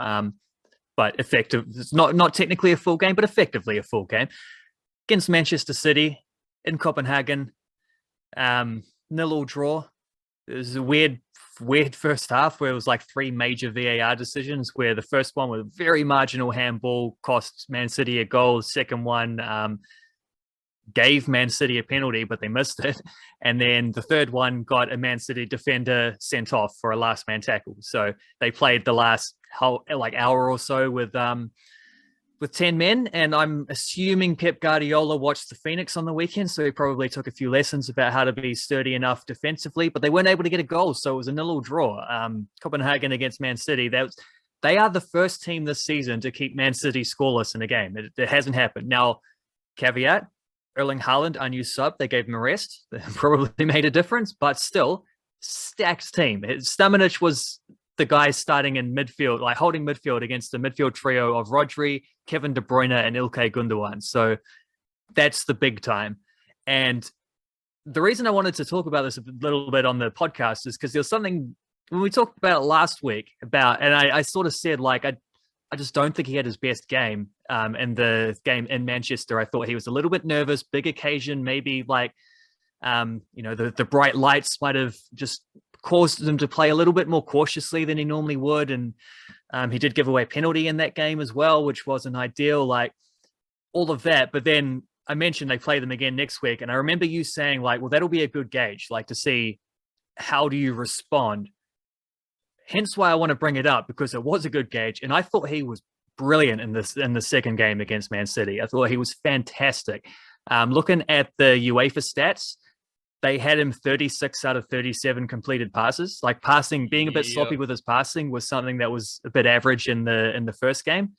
But effective, it's not technically a full game, but effectively a full game against Manchester City in Copenhagen. 0-0 draw. It was a weird first half where it was like 3 major VAR decisions, where the first one was a very marginal handball, cost Man City a goal. The second one gave Man City a penalty, but they missed it. And then the third one got a Man City defender sent off for a last man tackle. So they played the last hour or so with 10 men. And I'm assuming Pep Guardiola watched the Phoenix on the weekend, so he probably took a few lessons about how to be sturdy enough defensively, but they weren't able to get a goal. So it was a 0-0 draw. Copenhagen against Man City. They are the first team this season to keep Man City scoreless in a game. It hasn't happened. Now, caveat, Erling Haaland, unused sub, they gave him a rest. They probably made a difference, but still, stacked team. Stamenic was the guy starting in midfield, like holding midfield against the midfield trio of Rodri, Kevin De Bruyne, and Ilkay Gundogan. So that's the big time. And the reason I wanted to talk about this a little bit on the podcast is because there was something when we talked about it last week about, and I sort of said, like, I just don't think he had his best game in the game in Manchester. I thought he was a little bit nervous, big occasion, maybe like, the bright lights might have just caused him to play a little bit more cautiously than he normally would. And he did give away a penalty in that game as well, which wasn't ideal, like all of that. But then I mentioned they play them again next week. And I remember you saying, like, well, that'll be a good gauge, like to see how do you respond. Hence why I want to bring it up, because it was a good gauge. And I thought he was brilliant in the second game against Man City. I thought he was fantastic. Looking at the UEFA stats, they had him 36 out of 37 completed passes. Like being a bit sloppy with his passing was something that was a bit average in the first game.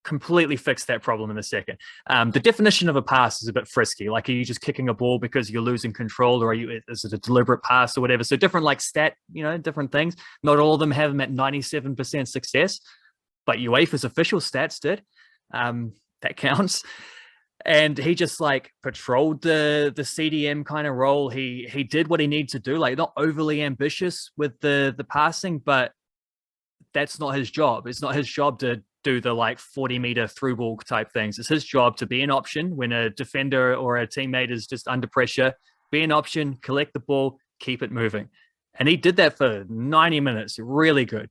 Completely fixed that problem in the second. The definition of a pass is a bit frisky. Like, are you just kicking a ball because you're losing control, or is it a deliberate pass or whatever? So different different things. Not all of them have them at 97% success, but UEFA's official stats did. That counts. And he just like patrolled the CDM kind of role. He did what he needed to do, like not overly ambitious with the passing, but that's not his job. It's not his job to do the like 40-meter through ball type things. It's his job to be an option when a defender or a teammate is just under pressure. Be an option, collect the ball, keep it moving. And he did that for 90 minutes. Really good.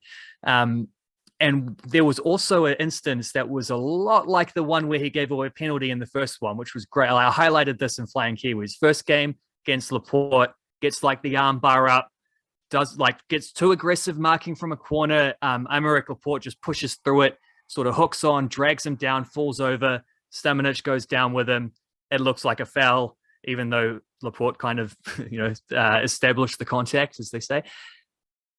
And there was also an instance that was a lot like the one where he gave away a penalty in the first one, which was great. I highlighted this in Flying Kiwis. First game against Laporte, gets like the arm bar up, gets too aggressive marking from a corner. Aymeric Laporte just pushes through it, sort of hooks on, drags him down, falls over. Stamenic goes down with him. It looks like a foul, even though Laporte kind of, established the contact, as they say.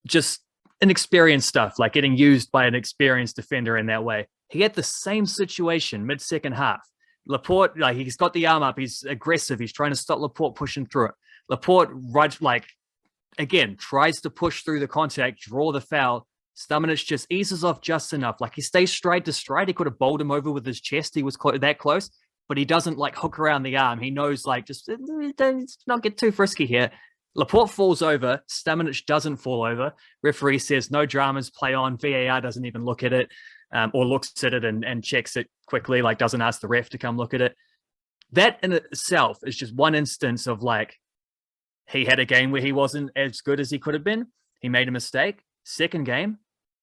Just inexperienced stuff, like getting used by an experienced defender in that way. He had the same situation mid-second half. Laporte, like, he's got the arm up, he's aggressive, he's trying to stop Laporte pushing through it. Laporte, again, tries to push through the contact, draw the foul. Stamenic just eases off just enough. Like, he stays stride to stride. He could have bowled him over with his chest. He was that close, but he doesn't like hook around the arm. He knows, like, just don't not get too frisky here. Laporte falls over. Stamenic doesn't fall over. Referee says no dramas, play on. VAR doesn't even look at it, or looks at it and checks it quickly, like doesn't ask the ref to come look at it. That in itself is just one instance of, like, he had a game where he wasn't as good as he could have been. He made a mistake. Second game,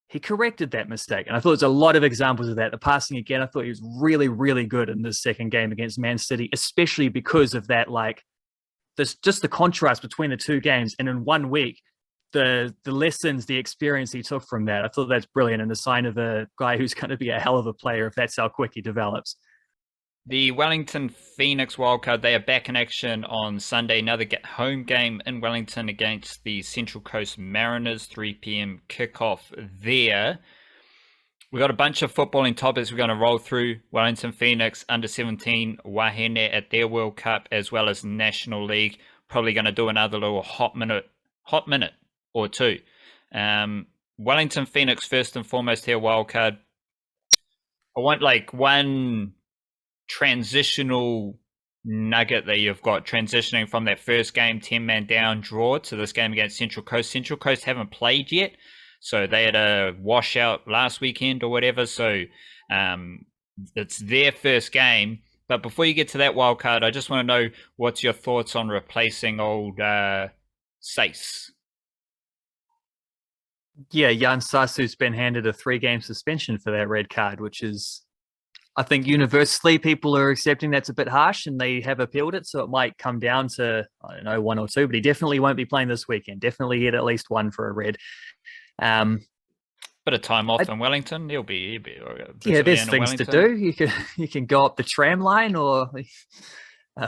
he corrected that mistake. And I thought there's a lot of examples of that. The passing again, I thought he was really, really good in this second game against Man City, especially because of that, like, there's just the contrast between the two games. And in 1 week, the lessons, the experience he took from that, I thought that's brilliant, and the sign of a guy who's going to be a hell of a player if that's how quick he develops. The Wellington Phoenix wildcard, they are back in action on Sunday. Another home game in Wellington against the Central Coast Mariners, 3 p.m. kickoff there. We've got a bunch of footballing topics we're going to roll through. Wellington Phoenix, under-17 Wahine at their World Cup, as well as National League. Probably going to do another little hot minute or two. Wellington Phoenix, first and foremost here, wildcard. I want like one transitional nugget that you've got transitioning from that first game 10-man down draw to this game against Central Coast. Central Coast haven't played yet, so they had a washout last weekend or whatever, so it's their first game. But before you get to that wild card, I just want to know what's your thoughts on replacing old Sace. Yeah, Jan Sasu's been handed a 3-game suspension for that red card, which is, I think universally people are accepting that's a bit harsh, and they have appealed it. So it might come down to, I don't know, 1 or 2, but he definitely won't be playing this weekend. Definitely get at least 1 for a red. Bit of time off in Wellington. He'll be yeah, there's things to do. You can go up the tram line or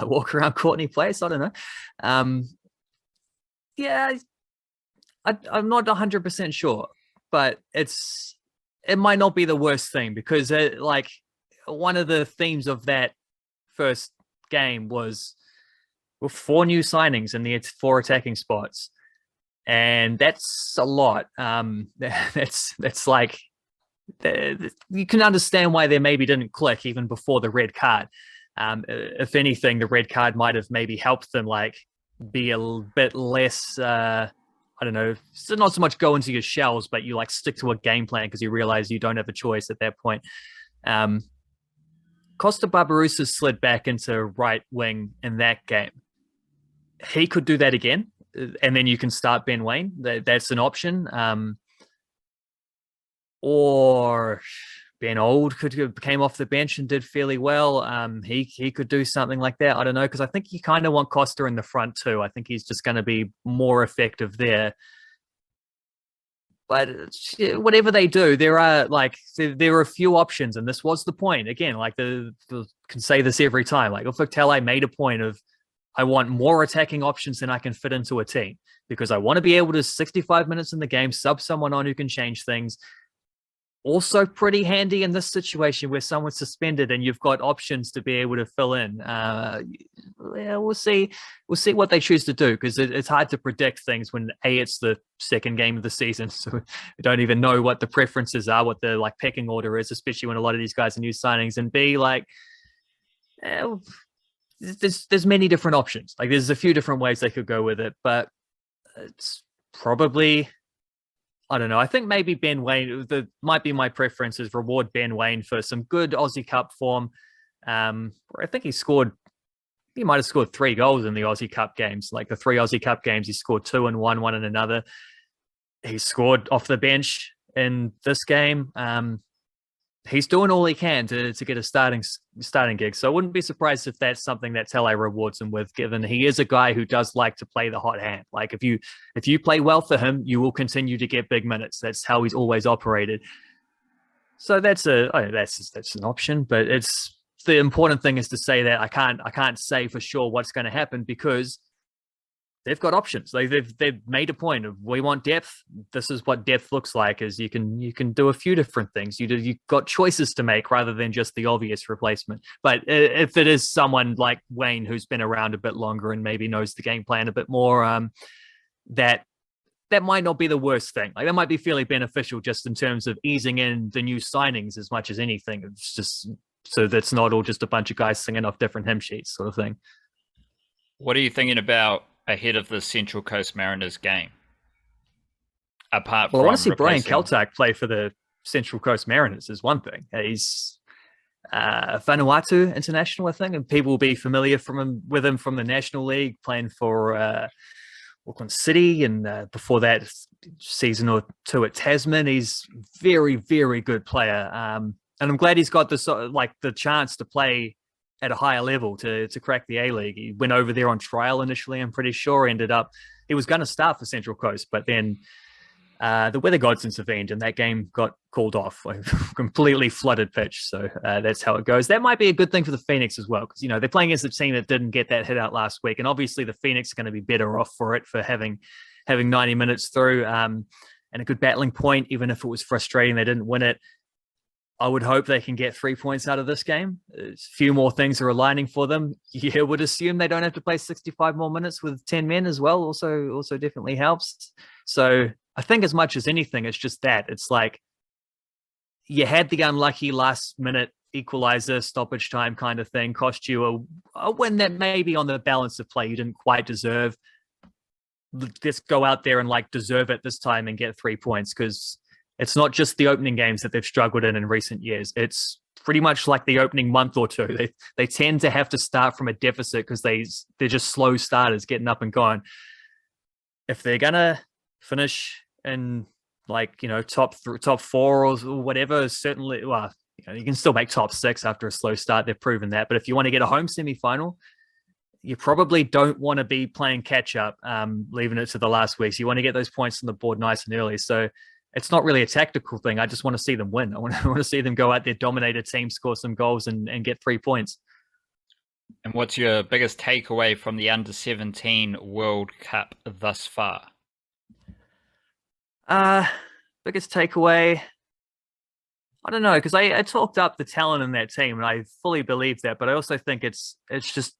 walk around Courtney Place. I don't know. Yeah, I'm not 100% sure, but it might not be the worst thing, because like one of the themes of that first game was 4 new signings in the 4 attacking spots, and that's a lot. That's like, you can understand why they maybe didn't click even before the red card. If anything, the red card might have maybe helped them like be a bit less. I don't know, so not so much go into your shells, but you like stick to a game plan because you realize you don't have a choice at that point. Costa Barbarousa slid back into right wing in that game. He could do that again, and then you can start Ben Waine. That's an option. Or Ben Old came off the bench and did fairly well. He could do something like that. I don't know, because I think you kind of want Costa in the front too. I think he's just going to be more effective there. But whatever they do, there are a few options, and this was the point. Again, like the can say this every time. Like Ufuk Talay made a point of, I want more attacking options than I can fit into a team, because I want to be able to 65 minutes in the game, sub someone on who can change things. Also pretty handy in this situation where someone's suspended and you've got options to be able to fill in. We'll see what they choose to do, because it's hard to predict things when it's the second game of the season, so we don't even know what the preferences are, what the like pecking order is, especially when a lot of these guys are new signings. And B, like there's many different options. Like there's a few different ways they could go with it, but it's probably, I don't know. I think maybe Ben Waine, might be my preference, is reward Ben Waine for some good Aussie Cup form. I think he might have scored 3 goals in the Aussie Cup games. Like the 3 Aussie Cup games, he scored 2 in one in another. He scored off the bench in this game. He's doing all he can to get a starting gig. So I wouldn't be surprised if that's something that Tele rewards him with, given he is a guy who does like to play the hot hand. Like if you play well for him, you will continue to get big minutes. That's how he's always operated. So that's an option, but it's the important thing is to say that I can't say for sure what's going to happen, because they've got options. They've made a point of, we want depth. This is what depth looks like. Is you can do a few different things. You've got choices to make rather than just the obvious replacement. But if it is someone like Waine who's been around a bit longer and maybe knows the game plan a bit more, that might not be the worst thing. Like that might be fairly beneficial just in terms of easing in the new signings as much as anything. It's just so that's not all just a bunch of guys singing off different hymn sheets sort of thing. What are you thinking about ahead of the Central Coast Mariners game? Apart from, I want to see Brian Keltach play for the Central Coast Mariners is one thing. He's Vanuatu international, I think, and people will be familiar with him from the National League, playing for Auckland City, and before that season or 2 at Tasman. He's very, very good player, and I'm glad he's got the chance to play at a higher level to crack the A-League. He went over there on trial initially, I'm pretty sure. Ended up, he was going to start for Central Coast, but then the weather gods intervened and that game got called off. Like, completely flooded pitch. So that's how it goes. That might be a good thing for the Phoenix as well, because, you know, they're playing against a team that didn't get that hit out last week. And obviously the Phoenix are going to be better off for it, for having 90 minutes through and a good battling point, even if it was frustrating they didn't win it. I would hope they can get 3 points out of this game. A few more things are aligning for them. You would assume they don't have to play 65 more minutes with 10 men as well. Also definitely helps. So I think as much as anything, it's just that. It's like, you had the unlucky last minute equalizer, stoppage time kind of thing, cost you a win that maybe on the balance of play you didn't quite deserve. Let's go out there and like deserve it this time and get 3 points, because it's not just the opening games that they've struggled in recent years. It's pretty much like the opening month or two. They tend to have to start from a deficit because they're just slow starters getting up and going. If they're gonna finish in like, you know, top 4 or whatever, certainly, well, you know, you can still make top 6 after a slow start. They've proven that. But if you want to get a home semi-final, you probably don't want to be playing catch up, leaving it to the last weeks. You want to get those points on the board nice and early. So it's not really a tactical thing. I just want to see them win. I want to see them go out there, dominate a team, score some goals, and get 3 points. And what's your biggest takeaway from the Under-17 World Cup thus far? Biggest takeaway, I don't know, because I talked up the talent in that team, and I fully believe that. But I also think it's just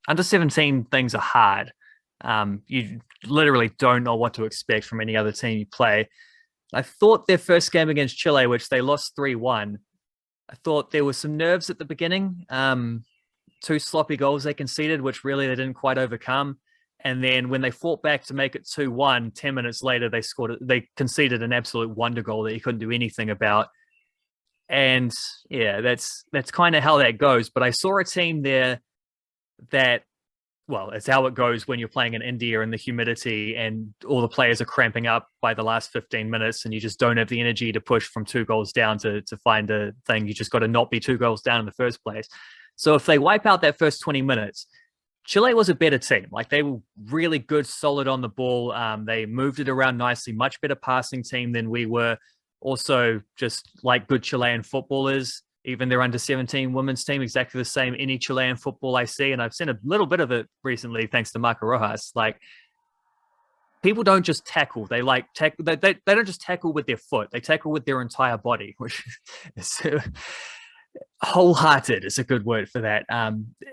Under-17 things are hard. You literally don't know what to expect from any other team you play. I thought their first game against Chile, which they lost 3-1, I thought there was some nerves at the beginning. 2 sloppy goals they conceded, which really they didn't quite overcome. And then when they fought back to make it 2-1, 10 minutes later, they conceded an absolute wonder goal that you couldn't do anything about. And yeah, that's kind of how that goes. But I saw a team there that, well, it's how it goes when you're playing in India and the humidity and all the players are cramping up by the last 15 minutes and you just don't have the energy to push from 2 goals down to find a thing. You just got to not be 2 goals down in the first place. So if they wipe out that first 20 minutes, Chile was a better team. Like, they were really good, solid on the ball. They moved it around nicely, much better passing team than we were. Also, just like good Chilean footballers, even their Under-17 women's team, exactly the same. Any Chilean football I see, and I've seen a little bit of it recently, thanks to Marko Rojas. Like, people don't just tackle. They don't just tackle with their foot. They tackle with their entire body, which is wholehearted is a good word for that.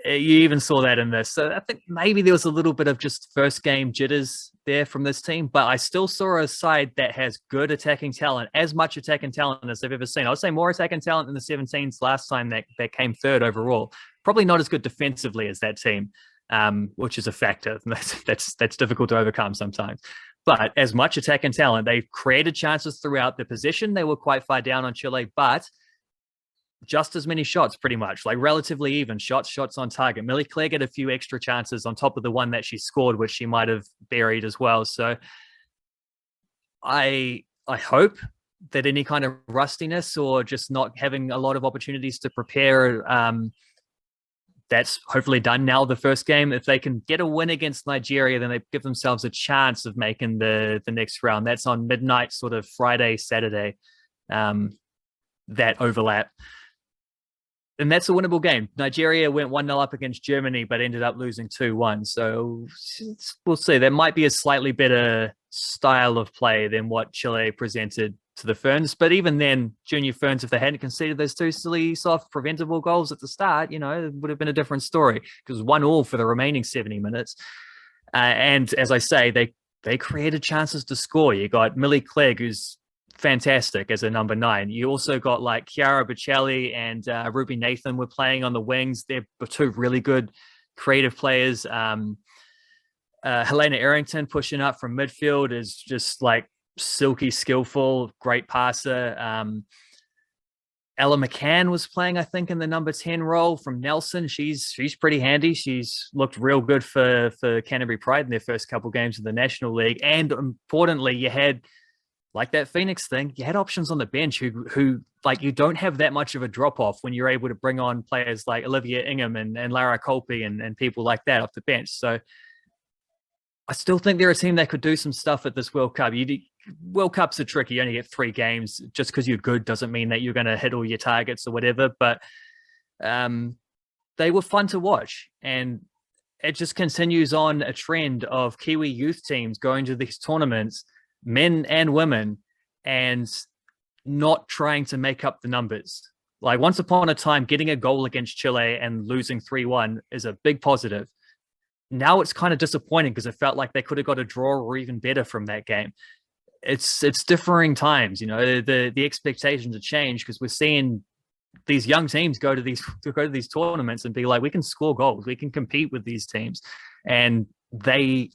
You even saw that in this. So I think maybe there was a little bit of just first game jitters there from this team, but I still saw a side that has good attacking talent, as much attacking talent as I've ever seen. I would say more attacking talent than the 17s last time that came third overall. Probably not as good defensively as that team, which is a factor. That's difficult to overcome sometimes. But as much attacking talent, they created chances throughout the possession. They were quite far down on Chile, but just as many shots, pretty much, like relatively even shots on target. Millie Clegg had a few extra chances on top of the one that she scored, which she might have buried as well. So I hope that any kind of rustiness or just not having a lot of opportunities to prepare, that's hopefully done now, the first game. If they can get a win against Nigeria, then they give themselves a chance of making the next round. That's on midnight, sort of Friday, Saturday, that overlap. And that's a winnable game. Nigeria went 1-0 up against Germany, but ended up losing 2-1. So we'll see. There might be a slightly better style of play than what Chile presented to the Ferns. But even then, Junior Ferns, if they hadn't conceded those 2 silly, soft, preventable goals at the start, it would have been a different story, because 1-1 for the remaining 70 minutes. And as I say, they created chances to score. You got Millie Clegg, who's fantastic as a number 9. You also got like Chiara Bocelli and Ruby Nathan were playing on the wings. They're 2 really good creative players. Helena Arrington pushing up from midfield is just like silky skillful, great passer. Ella McCann was playing, I think, in the number 10 role from Nelson. She's pretty handy. She's looked real good for Canterbury Pride in their first couple games of the National League. And importantly, you had, like that Phoenix thing, you had options on the bench who like, you don't have that much of a drop-off when you're able to bring on players like Olivia Ingham and Lara Colby and people like that off the bench. So I still think they're a team that could do some stuff at this World Cup. World Cups are tricky. You only get 3 games. Just because you're good doesn't mean that you're going to hit all your targets or whatever. But they were fun to watch. And it just continues on a trend of Kiwi youth teams going to these tournaments, men and women, and not trying to make up the numbers. Like, once upon a time, getting a goal against Chile and losing 3-1 is a big positive. Now it's kind of disappointing because it felt like they could have got a draw or even better from that game. it's differing times. The expectations have changed because we're seeing these young teams go to these tournaments and be like, we can score goals, we can compete with these teams, and they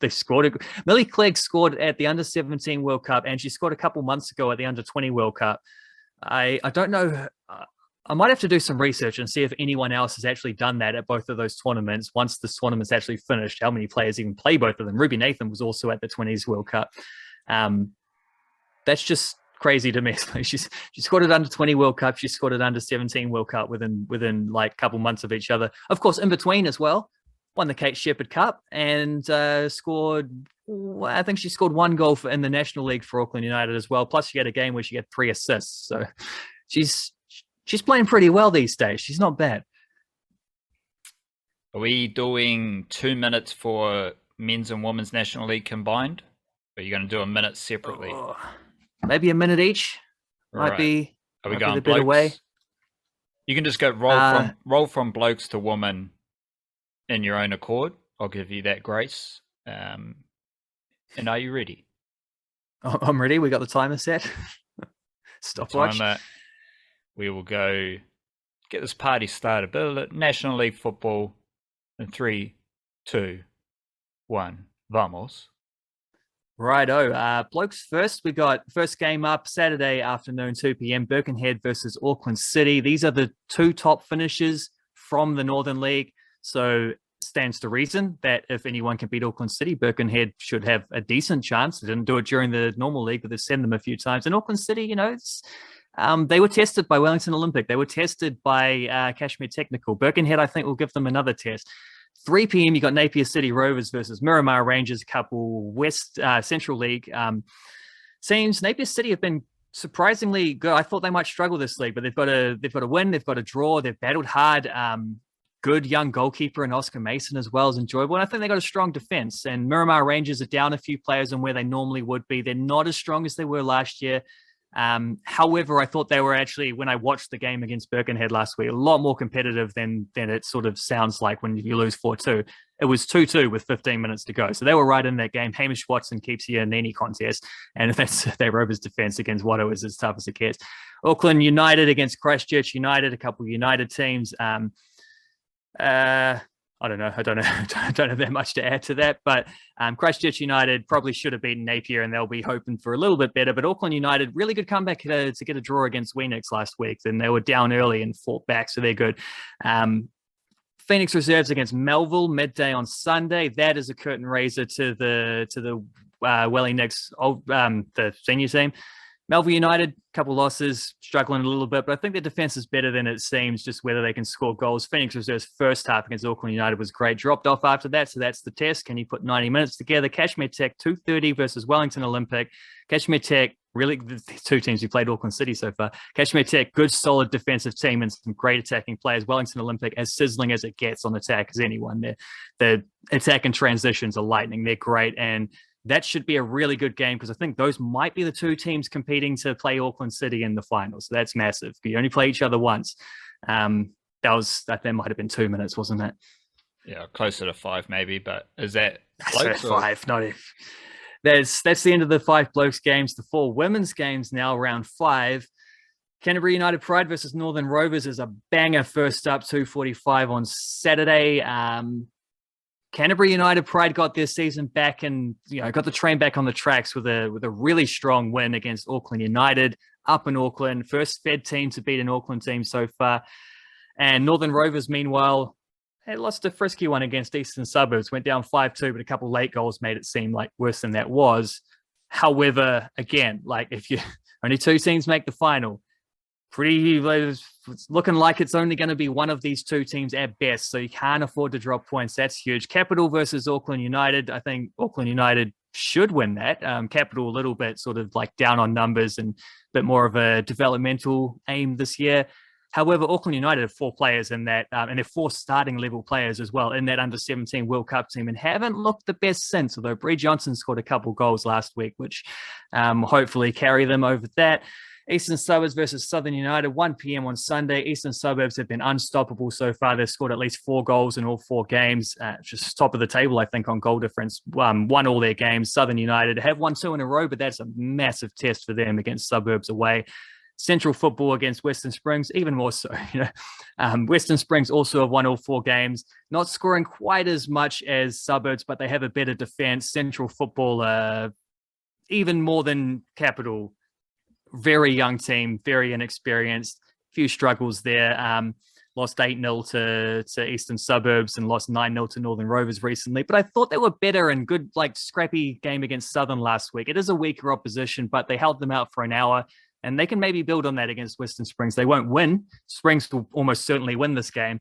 scored. Millie Clegg scored at the under-17 World Cup, and she scored a couple months ago at the under-20 World Cup. I don't know. I might have to do some research and see if anyone else has actually done that at both of those tournaments. Once the tournament's actually finished, how many players even play both of them? Ruby Nathan was also at the 20s World Cup. That's just crazy to me. She scored it under 20 World Cup. She scored it under 17 World Cup within like a couple months of each other. Of course, in between as well, won the Kate Shepherd Cup and scored. I think she scored one goal in the National League for Auckland United as well. Plus, she had a game where she had 3 assists. So she's playing pretty well these days. She's not bad. Are we doing 2 minutes for men's and women's National League combined? Or are you going to do a minute separately? Maybe a minute each. Might be. Are we going a bit away? You can just go roll from blokes to women in your own accord. I'll give you that grace. And are you ready? I'm ready. We got the timer set. Stopwatch. We will go get this party started. Build it. National League football in 3, 2, 1. Vamos. Righto. Blokes first. We got first game up Saturday afternoon, 2 p.m. Birkenhead versus Auckland City. These are the 2 top finishers from the Northern League. So stands to reason that if anyone can beat Auckland City, Birkenhead should have a decent chance. They didn't do it during the normal league, but they've sent them a few times. And Auckland City, they were tested by Wellington Olympic. They were tested by Kashmir Technical. Birkenhead, I think, will give them another test. 3 p.m. you got Napier City Rovers versus Miramar Rangers, couple West Central League. Seems Napier City have been surprisingly good. I thought they might struggle this league, but they've got a win, they've got a draw, they've battled hard. Good young goalkeeper and Oscar Mason as well is enjoyable. And I think they got a strong defense. And Miramar Rangers are down a few players on where they normally would be. They're not as strong as they were last year. However, I thought they were actually, when I watched the game against Birkenhead last week, a lot more competitive than it sort of sounds like when you lose 4-2. It was 2-2 with 15 minutes to go. So they were right in that game. Hamish Watson keeps you in any contest. And that's their Rovers defense against Watto is as tough as it gets. Auckland United against Christchurch United, a couple of United teams. I don't know. I don't have that much to add to that. But Christchurch United probably should have beaten Napier, and they'll be hoping for a little bit better. But Auckland United, really good comeback to get a draw against Phoenix last week. Then they were down early and fought back, so they're good. Phoenix Reserves against Melville midday on Sunday. That is a curtain raiser to the Welly Knicks, the senior team. Melville United, couple losses, struggling a little bit, but I think their defense is better than it seems, just whether they can score goals. Phoenix Reserve's first half against Auckland United was great, dropped off after that, so that's the test. Can you put 90 minutes together? Kashmir Tech, 2:30 versus Wellington Olympic. Kashmir Tech, really, the 2 teams who played Auckland City so far. Kashmir Tech, good, solid defensive team and some great attacking players. Wellington Olympic, as sizzling as it gets on attack as anyone. The attack and transitions are lightning. They're great, and that should be a really good game because I think those might be the 2 teams competing to play Auckland City in the final. So that's massive. You only play each other once. That might have been 2 minutes, wasn't it? Yeah, closer to 5 maybe. But is that close? 5? Not if. That's the end of the 5 blokes games. The 4 women's games now, round 5. Canterbury United Pride versus Northern Rovers is a banger. First up, 2:45 on Saturday. Canterbury United Pride got their season back and got the train back on the tracks with a really strong win against Auckland United up in Auckland. First Fed team to beat an Auckland team so far. And Northern Rovers, meanwhile, they lost a frisky one against Eastern Suburbs. Went down 5-2, but a couple late goals made it seem like worse than that was. However, again, like if you only 2 teams make the final, it's looking like it's only going to be one of these 2 teams at best, so you can't afford to drop points. That's huge. Capital versus Auckland United. I think Auckland United should win that. Capital a little bit sort of like down on numbers and a bit more of a developmental aim this year. However, Auckland United have 4 players in that, and they're 4 starting level players as well in that under-17 World Cup team and haven't looked the best since, although Bree Johnson scored a couple goals last week, which hopefully carry them over that. Eastern Suburbs versus Southern United, 1 p.m. on Sunday. Eastern Suburbs have been unstoppable so far. They've scored at least 4 goals in all 4 games. Just top of the table, I think, on goal difference. Won all their games. Southern United have won 2 in a row, but that's a massive test for them against Suburbs away. Central Football against Western Springs, even more so. Western Springs also have won all 4 games, not scoring quite as much as Suburbs, but they have a better defense. Central Football, even more than Capital, very young team, very inexperienced, few struggles there. Lost 8-0 to Eastern Suburbs and lost 9-0 to Northern Rovers recently. But I thought they were better and good, like scrappy game against Southern last week. It is a weaker opposition, but they held them out for an hour. And they can maybe build on that against Western Springs. They won't win. Springs will almost certainly win this game.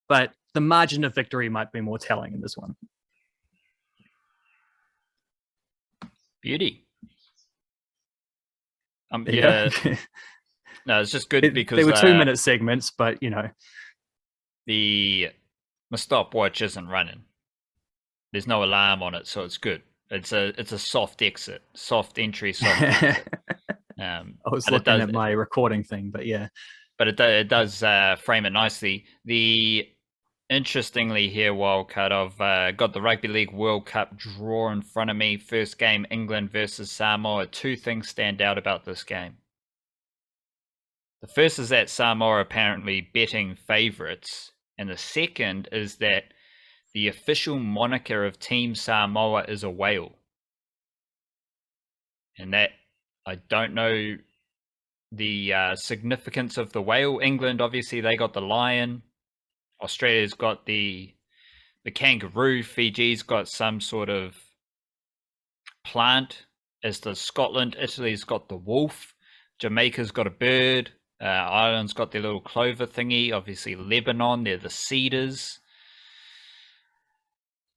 But the margin of victory might be more telling in this one. Beauty. Yeah. No, it's just good because they were 2-minute segments, but my stopwatch isn't running. There's no alarm on it, so it's good. It's a soft exit, soft entry, soft exit. I was looking at my recording thing, but yeah. But it does frame it nicely. Interestingly here, Wildcard, I've got the Rugby League World Cup draw in front of me. First game, England versus Samoa. 2 things stand out about this game. The first is that Samoa are apparently betting favourites. And the second is that the official moniker of Team Samoa is a whale. And that, I don't know the significance of the whale. England, obviously, they got the lion. Australia's got the kangaroo. Fiji's got some sort of plant, as does Scotland. Italy's got the wolf. Jamaica's got a bird. Ireland's got their little clover thingy. Obviously, Lebanon, they're the cedars.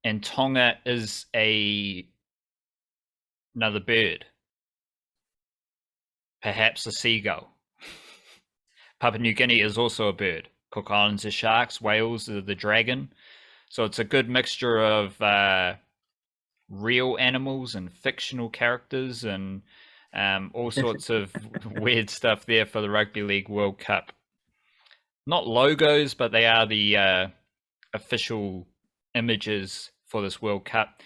And Tonga is another bird. Perhaps a seagull. Papua New Guinea is also a bird. Cook Islands are sharks. Wales are the dragon. So it's a good mixture of real animals and fictional characters and all sorts of weird stuff there for the Rugby League World Cup. Not logos, but they are the official images for this World Cup.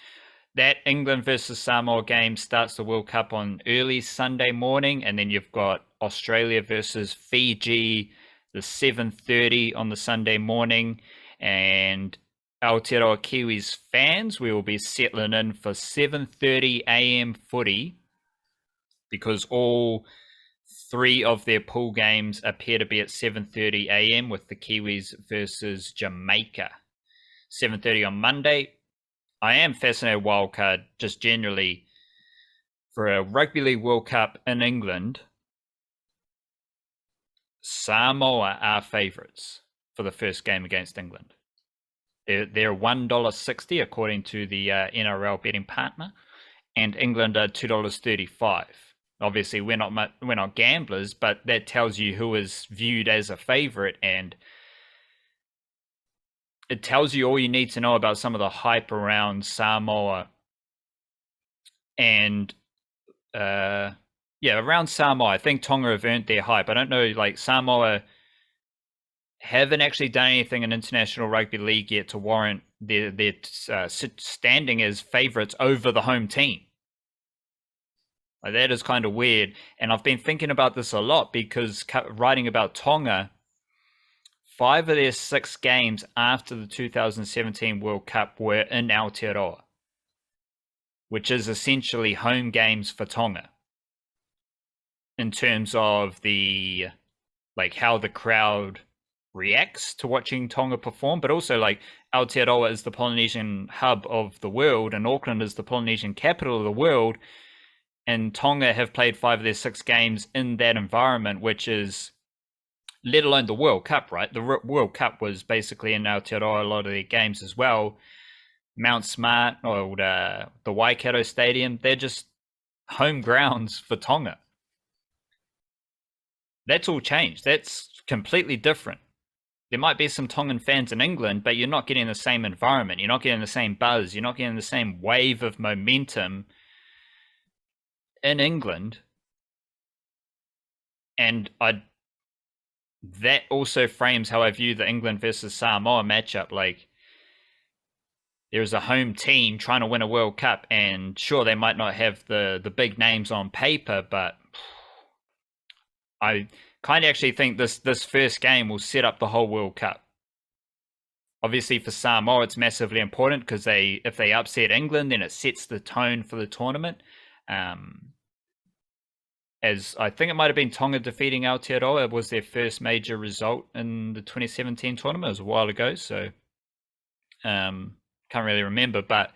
That England versus Samoa game starts the World Cup on early Sunday morning, and then you've got Australia versus Fiji, the 7:30 on the Sunday morning, and Aotearoa Kiwis fans, we will be settling in for 7:30 a.m. footy because all 3 of their pool games appear to be at 7:30 a.m. with the Kiwis versus Jamaica. 7:30 on Monday. I am fascinated, Wildcard, just generally, for a Rugby League World Cup in England, Samoa are favourites for the first game against England. They're $1.60 according to the NRL betting partner, and England are $2.35. Obviously, we're not gamblers, but that tells you who is viewed as a favourite, and it tells you all you need to know about some of the hype around Samoa. And around Samoa, I think Tonga have earned their hype. I don't know, like Samoa haven't actually done anything in International Rugby League yet to warrant their standing as favourites over the home team. Like, that is kind of weird. And I've been thinking about this a lot because writing about Tonga, 5 of their 6 games after the 2017 World Cup were in Aotearoa, which is essentially home games for Tonga in terms of the, like, how the crowd reacts to watching Tonga perform, but also, like, Aotearoa is the Polynesian hub of the world and Auckland is the Polynesian capital of the world, and Tonga have played 5 of their 6 games in that environment, which is, let alone the World Cup, right? The World Cup was basically in Aotearoa, a lot of their games as well. Mount Smart or the Waikato Stadium, they're just home grounds for Tonga. That's all changed. That's completely different. There might be some Tongan fans in England, but you're not getting the same environment. You're not getting the same buzz. You're not getting the same wave of momentum in England And that also frames how I view the England versus Samoa matchup. Like, there's a home team trying to win a World Cup, and sure, they might not have the big names on paper, but I kind of actually think this first game will set up the whole World Cup. Obviously, for Samoa, it's massively important because if they upset England, then it sets the tone for the tournament. As I think it might have been Tonga defeating Aotearoa. It was their first major result in the 2017 tournament. It was a while ago, so can't really remember. But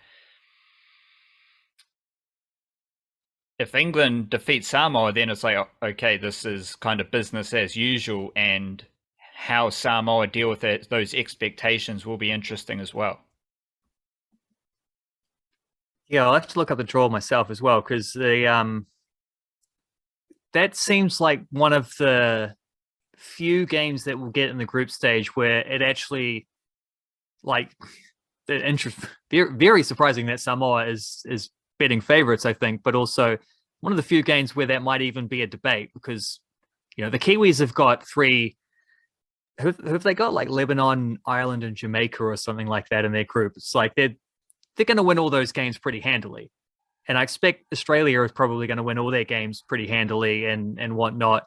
if England defeats Samoa, then it's like, okay, this is kind of business as usual, and how Samoa deal with it, those expectations will be interesting as well. Yeah, I'll have to look up the draw myself as well, because that seems like one of the few games that we'll get in the group stage where it actually, like, very, very surprising that Samoa is betting favorites, I think, but also one of the few games where that might even be a debate, because the Kiwis have got three. Who have they got? Like Lebanon, Ireland, and Jamaica, or something like that in their group. It's like they're going to win all those games pretty handily. And I expect Australia is probably going to win all their games pretty handily and whatnot.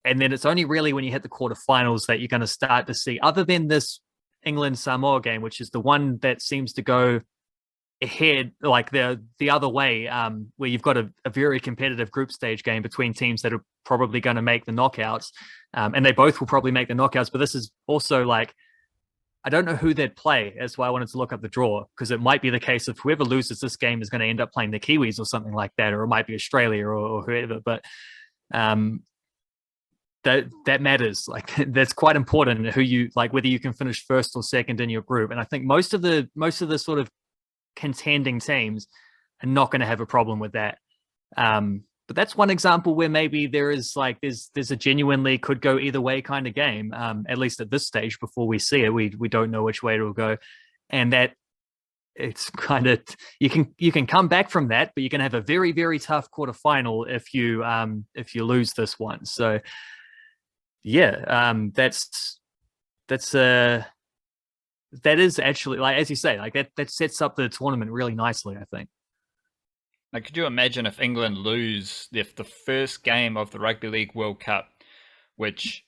And then it's only really when you hit the quarterfinals that you're going to start to see, other than this England-Samoa game, which is the one that seems to go ahead, like the other way, where you've got a very competitive group stage game between teams that are probably going to make the knockouts. And they both will probably make the knockouts. But this is also like, I don't know who they'd play. That's why I wanted to look up the draw, because it might be the case of whoever loses this game is going to end up playing the Kiwis or something like that, or it might be Australia or whoever. But that matters. Like, that's quite important, who you like, whether you can finish first or second in your group. And I think most of the sort of contending teams are not going to have a problem with that. But that's one example where maybe there's a genuinely could go either way kind of game, at least at this stage. Before we see it, we don't know which way it'll go, and that it's kind of, you can come back from that, but you're going to have a very, very tough quarterfinal if you lose this one. So yeah, that is actually, like, as you say, like that sets up the tournament really nicely, I think. Like, could you imagine if England lose the first game of the Rugby League World Cup, which,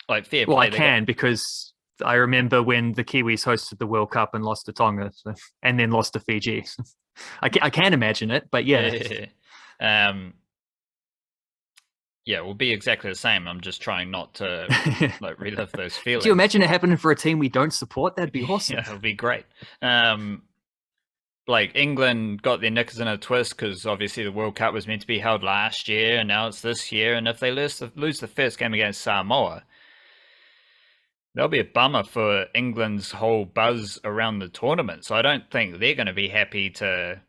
like, fair play. Well, I can, because I remember when the Kiwis hosted the World Cup and lost to Tonga, and then lost to Fiji. I can imagine it, but yeah. Yeah, it will be exactly the same. I'm just trying not to like relive those feelings. Do you imagine it happening for a team we don't support? That'd be awesome. Yeah, it would be great. Like, England got their knickers in a twist because obviously the World Cup was meant to be held last year, and now it's this year. And if they lose the first game against Samoa, that'll be a bummer for England's whole buzz around the tournament. So I don't think they're going to be happy to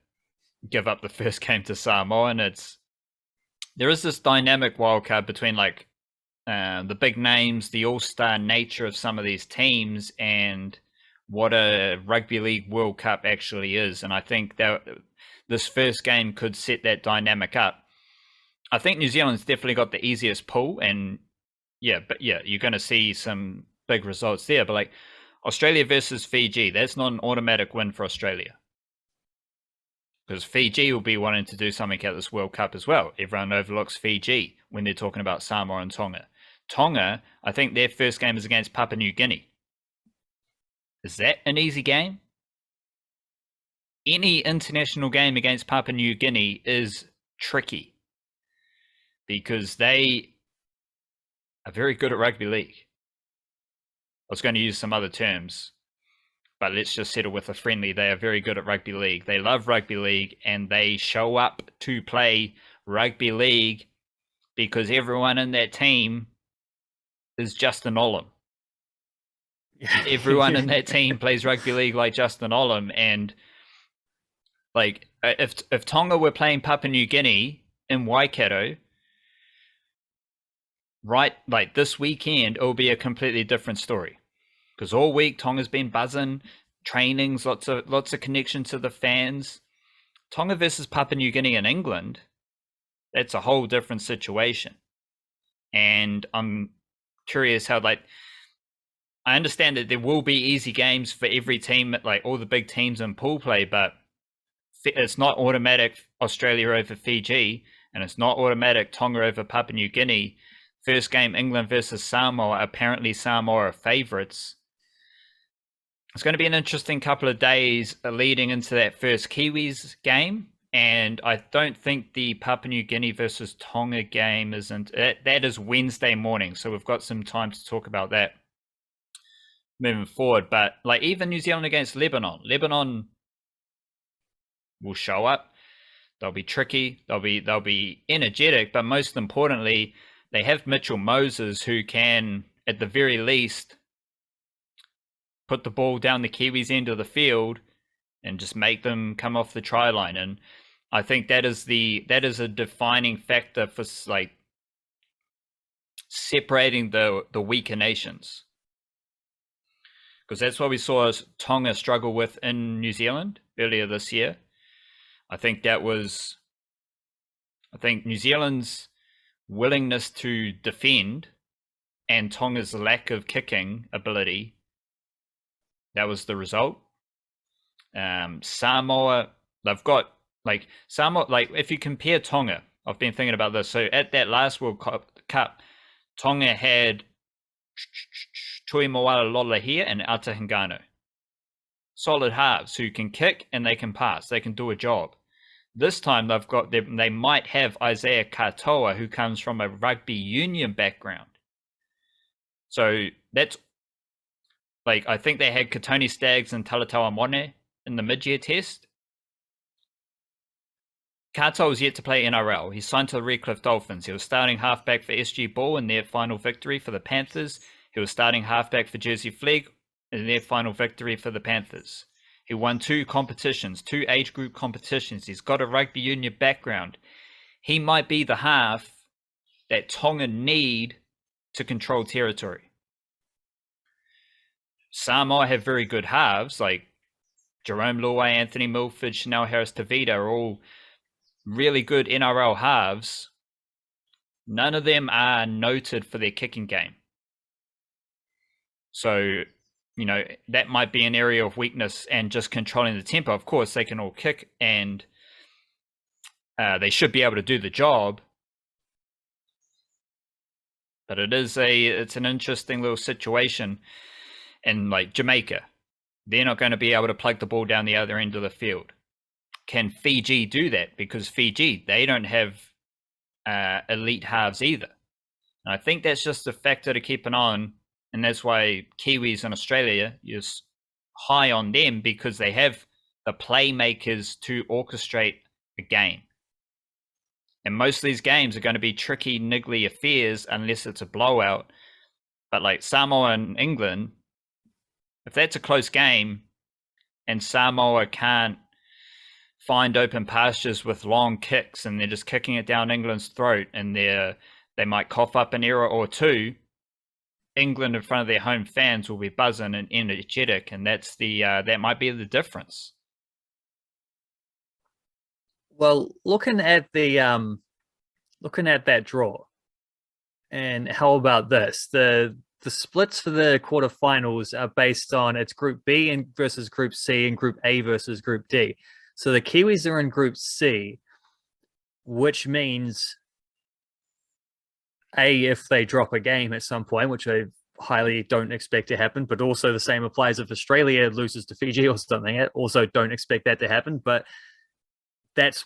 give up the first game to Samoa. And there is this dynamic wildcard between, like, the big names, the all-star nature of some of these teams, and what a Rugby League World Cup actually is. And I think that this first game could set that dynamic up. I think New Zealand's definitely got the easiest pool, and you're going to see some big results there. But, like, Australia versus Fiji, that's not an automatic win for Australia, because Fiji will be wanting to do something at this World Cup as well. Everyone overlooks Fiji when they're talking about Samoa and Tonga. Tonga, I think their first game is against Papua New Guinea. Is that an easy game? Any international game against Papua New Guinea is tricky, because they are very good at rugby league. I was going to use some other terms, but let's just settle with a friendly. They are very good at rugby league. They love rugby league, and they show up to play rugby league because everyone in that team is Justin Olam. Everyone in that team plays rugby league like Justin Olam. And, like, if Tonga were playing Papua New Guinea in Waikato, right, like this weekend, it will be a completely different story. Because all week Tonga's been buzzing, trainings, lots of connection to the fans. Tonga versus Papua New Guinea in England, that's a whole different situation. and I'm curious how, like, I understand that there will be easy games for every team, like all the big teams in pool play, but it's not automatic Australia over Fiji, and it's not automatic Tonga over Papua New Guinea. First game, England versus Samoa. Apparently Samoa are favourites. It's going to be an interesting couple of days leading into that first Kiwis game. And I don't think the Papua New Guinea versus Tonga game isn't. That is Wednesday morning. So we've got some time to talk about that moving forward. But like even New Zealand against Lebanon. Lebanon will show up. They'll be tricky. They'll be energetic. But most importantly, they have Mitchell Moses, who can, at the very least, put the ball down the Kiwis' end of the field and just make them come off the try line. And I think that is a defining factor for like separating the weaker nations, because that's what we saw Tonga struggle with in New Zealand earlier this year. I think New Zealand's willingness to defend and Tonga's lack of kicking ability, that was the result. Samoa, they've got Samoa, if you compare Tonga, I've been thinking about this. So at that last World Cup, Tonga had Tui Moala Lolahia and Ata Hingano. Solid halves who can kick and they can pass. They can do a job. This time they might have Isaiah Katoa, who comes from a rugby union background. So that's I think they had Katoni Staggs and Talatau Amone in the mid-year test. Katoa is yet to play NRL. He's signed to the Redcliffe Dolphins. He was starting halfback for SG Ball in their final victory for the Panthers. He was starting halfback for Jersey Flegg in their final victory for the Panthers. He won 2 competitions, 2 age group competitions. He's got a rugby union background. He might be the half that Tonga need to control territory. Samoa have very good halves, like Jerome Luai, Anthony Milford, Chanel Harris-Tavita are all really good NRL halves. None of them are noted for their kicking game. So, that might be an area of weakness, and just controlling the tempo. Of course, they can all kick and they should be able to do the job. But it's an interesting little situation. And like Jamaica, they're not going to be able to plug the ball down the other end of the field. Can Fiji do that? Because Fiji, they don't have elite halves either. And I think that's just a factor to keep an eye on. And that's why Kiwis in Australia is high on them, because they have the playmakers to orchestrate a game. And most of these games are going to be tricky, niggly affairs unless it's a blowout. But like Samoa and England, if that's a close game and Samoa can't find open pastures with long kicks and they're just kicking it down England's throat and they might cough up an error or two, England in front of their home fans will be buzzing and energetic, and that's that might be the difference. Well, looking at that draw, and how about this? The splits for the quarterfinals are based on it's Group B versus Group C and Group A versus Group D. So the Kiwis are in Group C, which means if they drop a game at some point, which I highly don't expect to happen, but also the same applies if Australia loses to Fiji or something. I also don't expect that to happen, but that's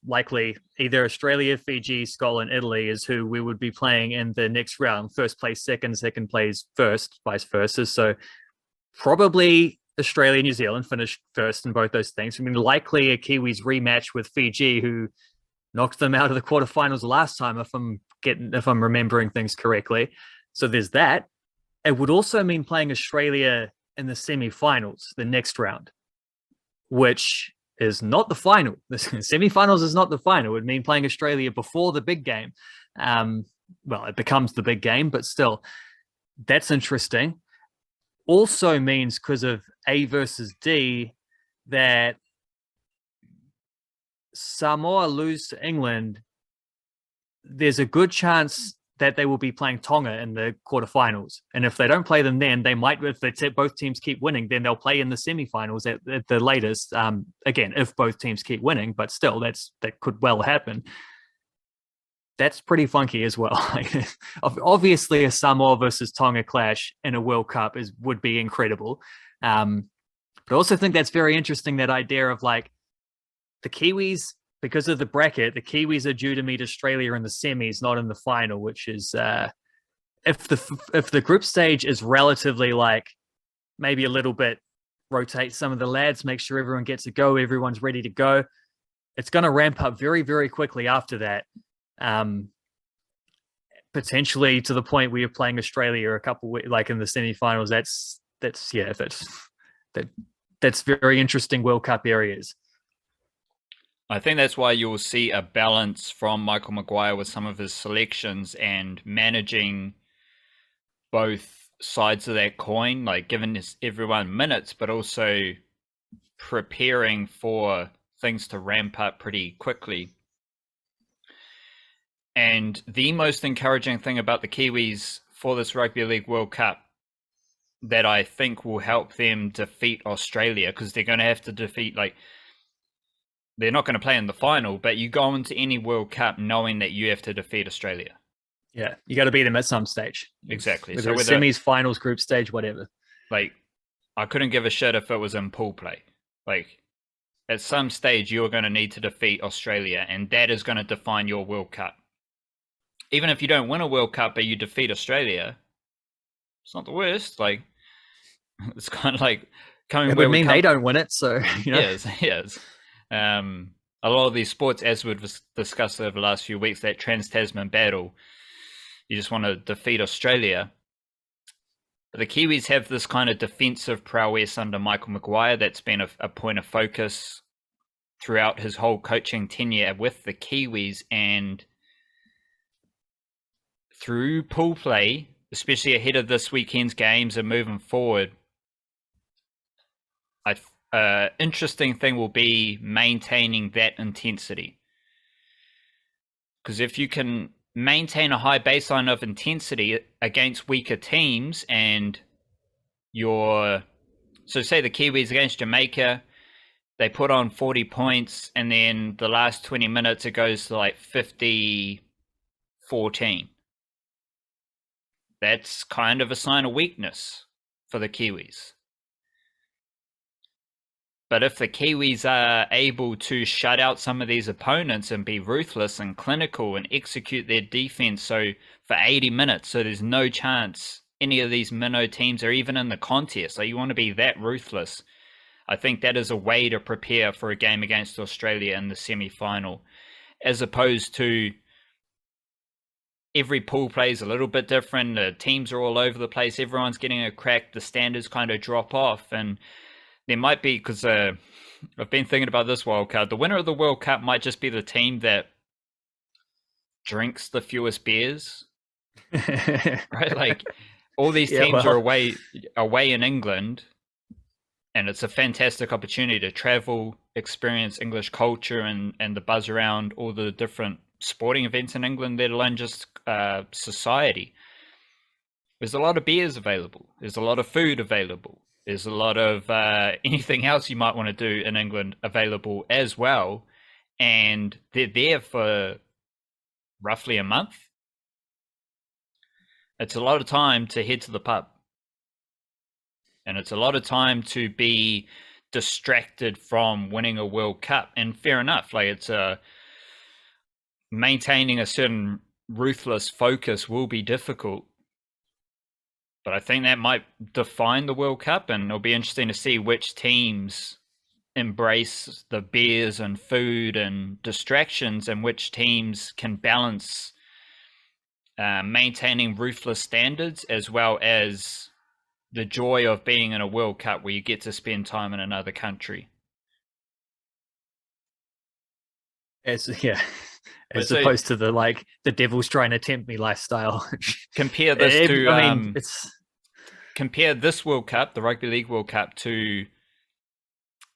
likely either Australia, Fiji, Scotland, Italy is who we would be playing in the next round. First place second, second place first, vice versa. So probably Australia, New Zealand finished first in both those things. I mean, likely a Kiwis rematch with Fiji, who knocked them out of the quarterfinals last time, if I'm remembering things correctly. So there's that. It would also mean playing Australia in the semi-finals, the next round, which is not the final. The semi-finals is not the final. It would mean playing Australia before the big game. Well, it becomes the big game, but still, that's interesting. Also means, because of A versus D, that Samoa lose to England, there's a good chance that they will be playing Tonga in the quarterfinals. And if they don't play them then, they might, if both teams keep winning, then they'll play in the semifinals at the latest. Again, if both teams keep winning, but still, that could well happen. That's pretty funky as well. Obviously, a Samoa versus Tonga clash in a World Cup would be incredible. But I also think that's very interesting, that idea of like the Kiwis, because of the bracket, the Kiwis are due to meet Australia in the semis, not in the final, which is if the group stage is relatively like maybe a little bit, rotate some of the lads, make sure everyone gets a go, everyone's ready to go. It's going to ramp up very, very quickly after that. Potentially to the point where you're playing Australia a couple like in the semifinals. That's very interesting World Cup areas. I think that's why you'll see a balance from Michael Maguire with some of his selections and managing both sides of that coin, like giving everyone minutes, but also preparing for things to ramp up pretty quickly. And the most encouraging thing about the Kiwis for this Rugby League World Cup that I think will help them defeat Australia, because they're going to have to defeat, like, they're not going to play in the final, but you go into any World Cup knowing that you have to defeat Australia. Yeah, you got to beat them at some stage. Exactly. Whether it's semis, finals, group stage, whatever. Like, I couldn't give a shit if it was in pool play. Like, at some stage, you're going to need to defeat Australia, and that is going to define your World Cup. Even if you don't win a World Cup, but you defeat Australia, it's not the worst. Like, it's kind of like coming. It would mean they don't win it, so you know. Yes. A lot of these sports, as we've discussed over the last few weeks, that Trans-Tasman battle, you just want to defeat Australia. But the Kiwis have this kind of defensive prowess under Michael Maguire that's been a point of focus throughout his whole coaching tenure with the Kiwis, and through pool play, especially ahead of this weekend's games and moving forward, interesting thing will be maintaining that intensity. Because if you can maintain a high baseline of intensity against weaker teams, and so say the Kiwis against Jamaica, they put on 40 points, and then the last 20 minutes it goes to like 50-14. That's kind of a sign of weakness for the Kiwis. But if the Kiwis are able to shut out some of these opponents and be ruthless and clinical and execute their defense for 80 minutes, so there's no chance any of these minnow teams are even in the contest, like you want to be that ruthless, I think that is a way to prepare for a game against Australia in the semi-final, as opposed to every pool plays a little bit different, the teams are all over the place, everyone's getting a crack, the standards kind of drop off. And there might be, because I've been thinking about this World Cup, the winner of the World Cup might just be the team that drinks the fewest beers, right? Like, all these teams are away in England, and it's a fantastic opportunity to travel, experience English culture and the buzz around all the different sporting events in England, let alone just society. There's a lot of beers available. There's a lot of food available. There's a lot of anything else you might want to do in England available as well. And they're there for roughly a month. It's a lot of time to head to the pub. And it's a lot of time to be distracted from winning a World Cup. And fair enough, like, it's maintaining a certain ruthless focus will be difficult. But I think that might define the World Cup, and it'll be interesting to see which teams embrace the beers and food and distractions, and which teams can balance maintaining ruthless standards as well as the joy of being in a World Cup where you get to spend time in another country. As opposed to the devil's trying to tempt me lifestyle. Compare this compare this World Cup, the Rugby League World Cup, to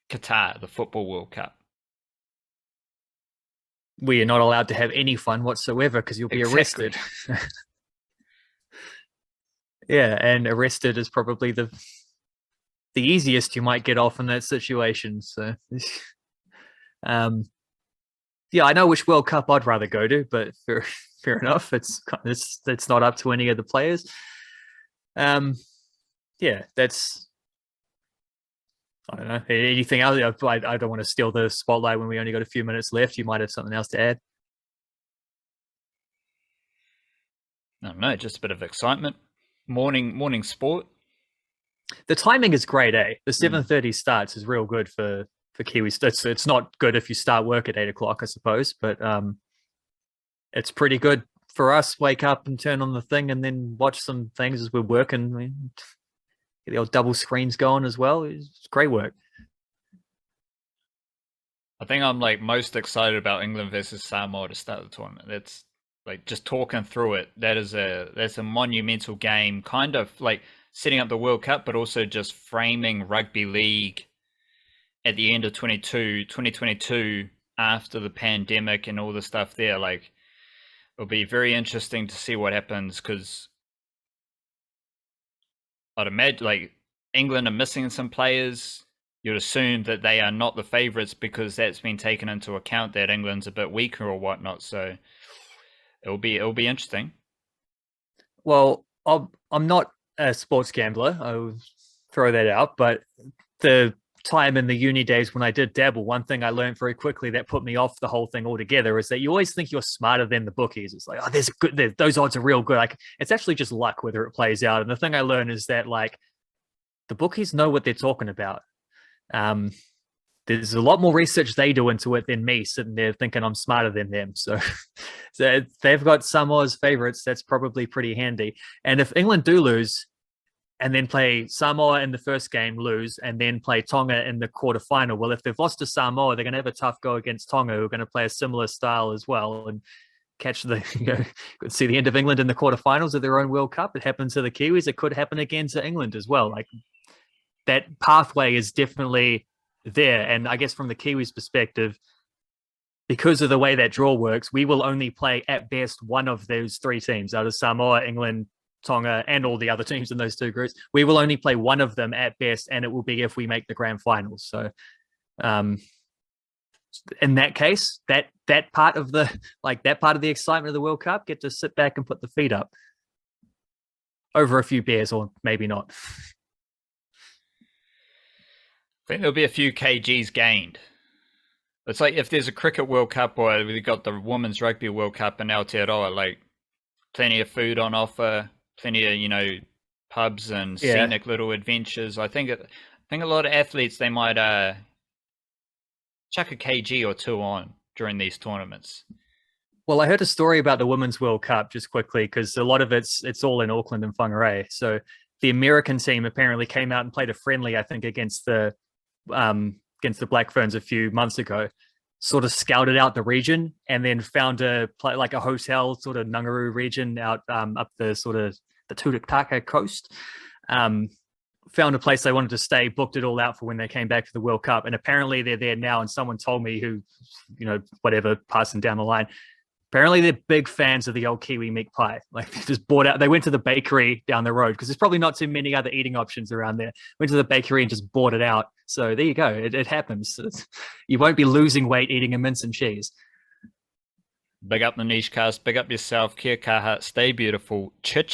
Qatar, the Football World Cup. We are not allowed to have any fun whatsoever because you'll be arrested. Yeah, and arrested is probably the easiest you might get off in that situation. So, yeah, I know which World Cup I'd rather go to, but fair enough. It's not up to any of the players. Yeah, that's I don't know. Anything else? I don't want to steal the spotlight when we only got a few minutes left. You might have something else to add. I don't know, just a bit of excitement. Morning sport. The timing is great, eh? The 7:30 starts is real good for Kiwis. It's not good if you start work at 8 o'clock, I suppose, but it's pretty good for us. Wake up and turn on the thing, and then watch some things as we're working. Get the old double screens going as well. It's great work. I think I'm like most excited about England versus Samoa to start the tournament. That's like just talking through it. That's a monumental game, kind of like setting up the World Cup, but also just framing rugby league at the end of 2022 after the pandemic and all the stuff there. Like, it'll be very interesting to see what happens, because I'd imagine like England are missing some players. You'd assume that they are not the favourites because that's been taken into account, that England's a bit weaker or whatnot. So it'll be interesting. Well, I'm not a sports gambler. I'll throw that out. But the time in the uni days when I did dabble, one thing I learned very quickly that put me off the whole thing altogether is that you always think you're smarter than the bookies. It's like, oh, those odds are real good. Like, it's actually just luck whether it plays out. And the thing I learned is that like the bookies know what they're talking about. There's a lot more research they do into it than me sitting there thinking I'm smarter than them. So they've got Samoa's favorites. That's probably pretty handy. And if England do lose and then play Samoa in the first game, lose, and then play Tonga in the quarterfinal, well, if they've lost to Samoa, they're going to have a tough go against Tonga, who are going to play a similar style as well, and catch see the end of England in the quarterfinals of their own World Cup. It happened to the Kiwis. It could happen again to England as well. Like, that pathway is definitely there. And I guess from the Kiwis' perspective, because of the way that draw works, we will only play at best one of those three teams out of Samoa, England, Tonga, and all the other teams in those two groups. We will only play one of them at best, and it will be if we make the grand finals. So in that case, that part of the excitement of the World Cup, get to sit back and put the feet up over a few beers, or maybe not. I think there'll be a few kgs gained. It's like if there's a cricket World Cup, or we've got the Women's Rugby World Cup in Aotearoa, like plenty of food on offer, plenty of pubs and scenic little adventures. I think a lot of athletes, they might chuck a kg or two on during these tournaments. Well, I heard a story about the Women's World Cup just quickly, because a lot of it's all in Auckland and Whangarei. So the American team apparently came out and played a friendly, I think, against the Black Ferns a few months ago, sort of scouted out the region, and then found a hotel, sort of Nungaroo region out up the sort of the Turataka coast. Found a place they wanted to stay, booked it all out for when they came back for the World Cup. And apparently they're there now. And someone told me who, whatever, passing down the line, apparently they're big fans of the old Kiwi meat pie. Like, they just bought out, they went to the bakery down the road, because there's probably not too many other eating options around there. Went to the bakery and just bought it out. So there you go. It happens. You won't be losing weight eating a mince and cheese. Big up the niche cast. Big up yourself. Kia kaha. Stay beautiful. Chit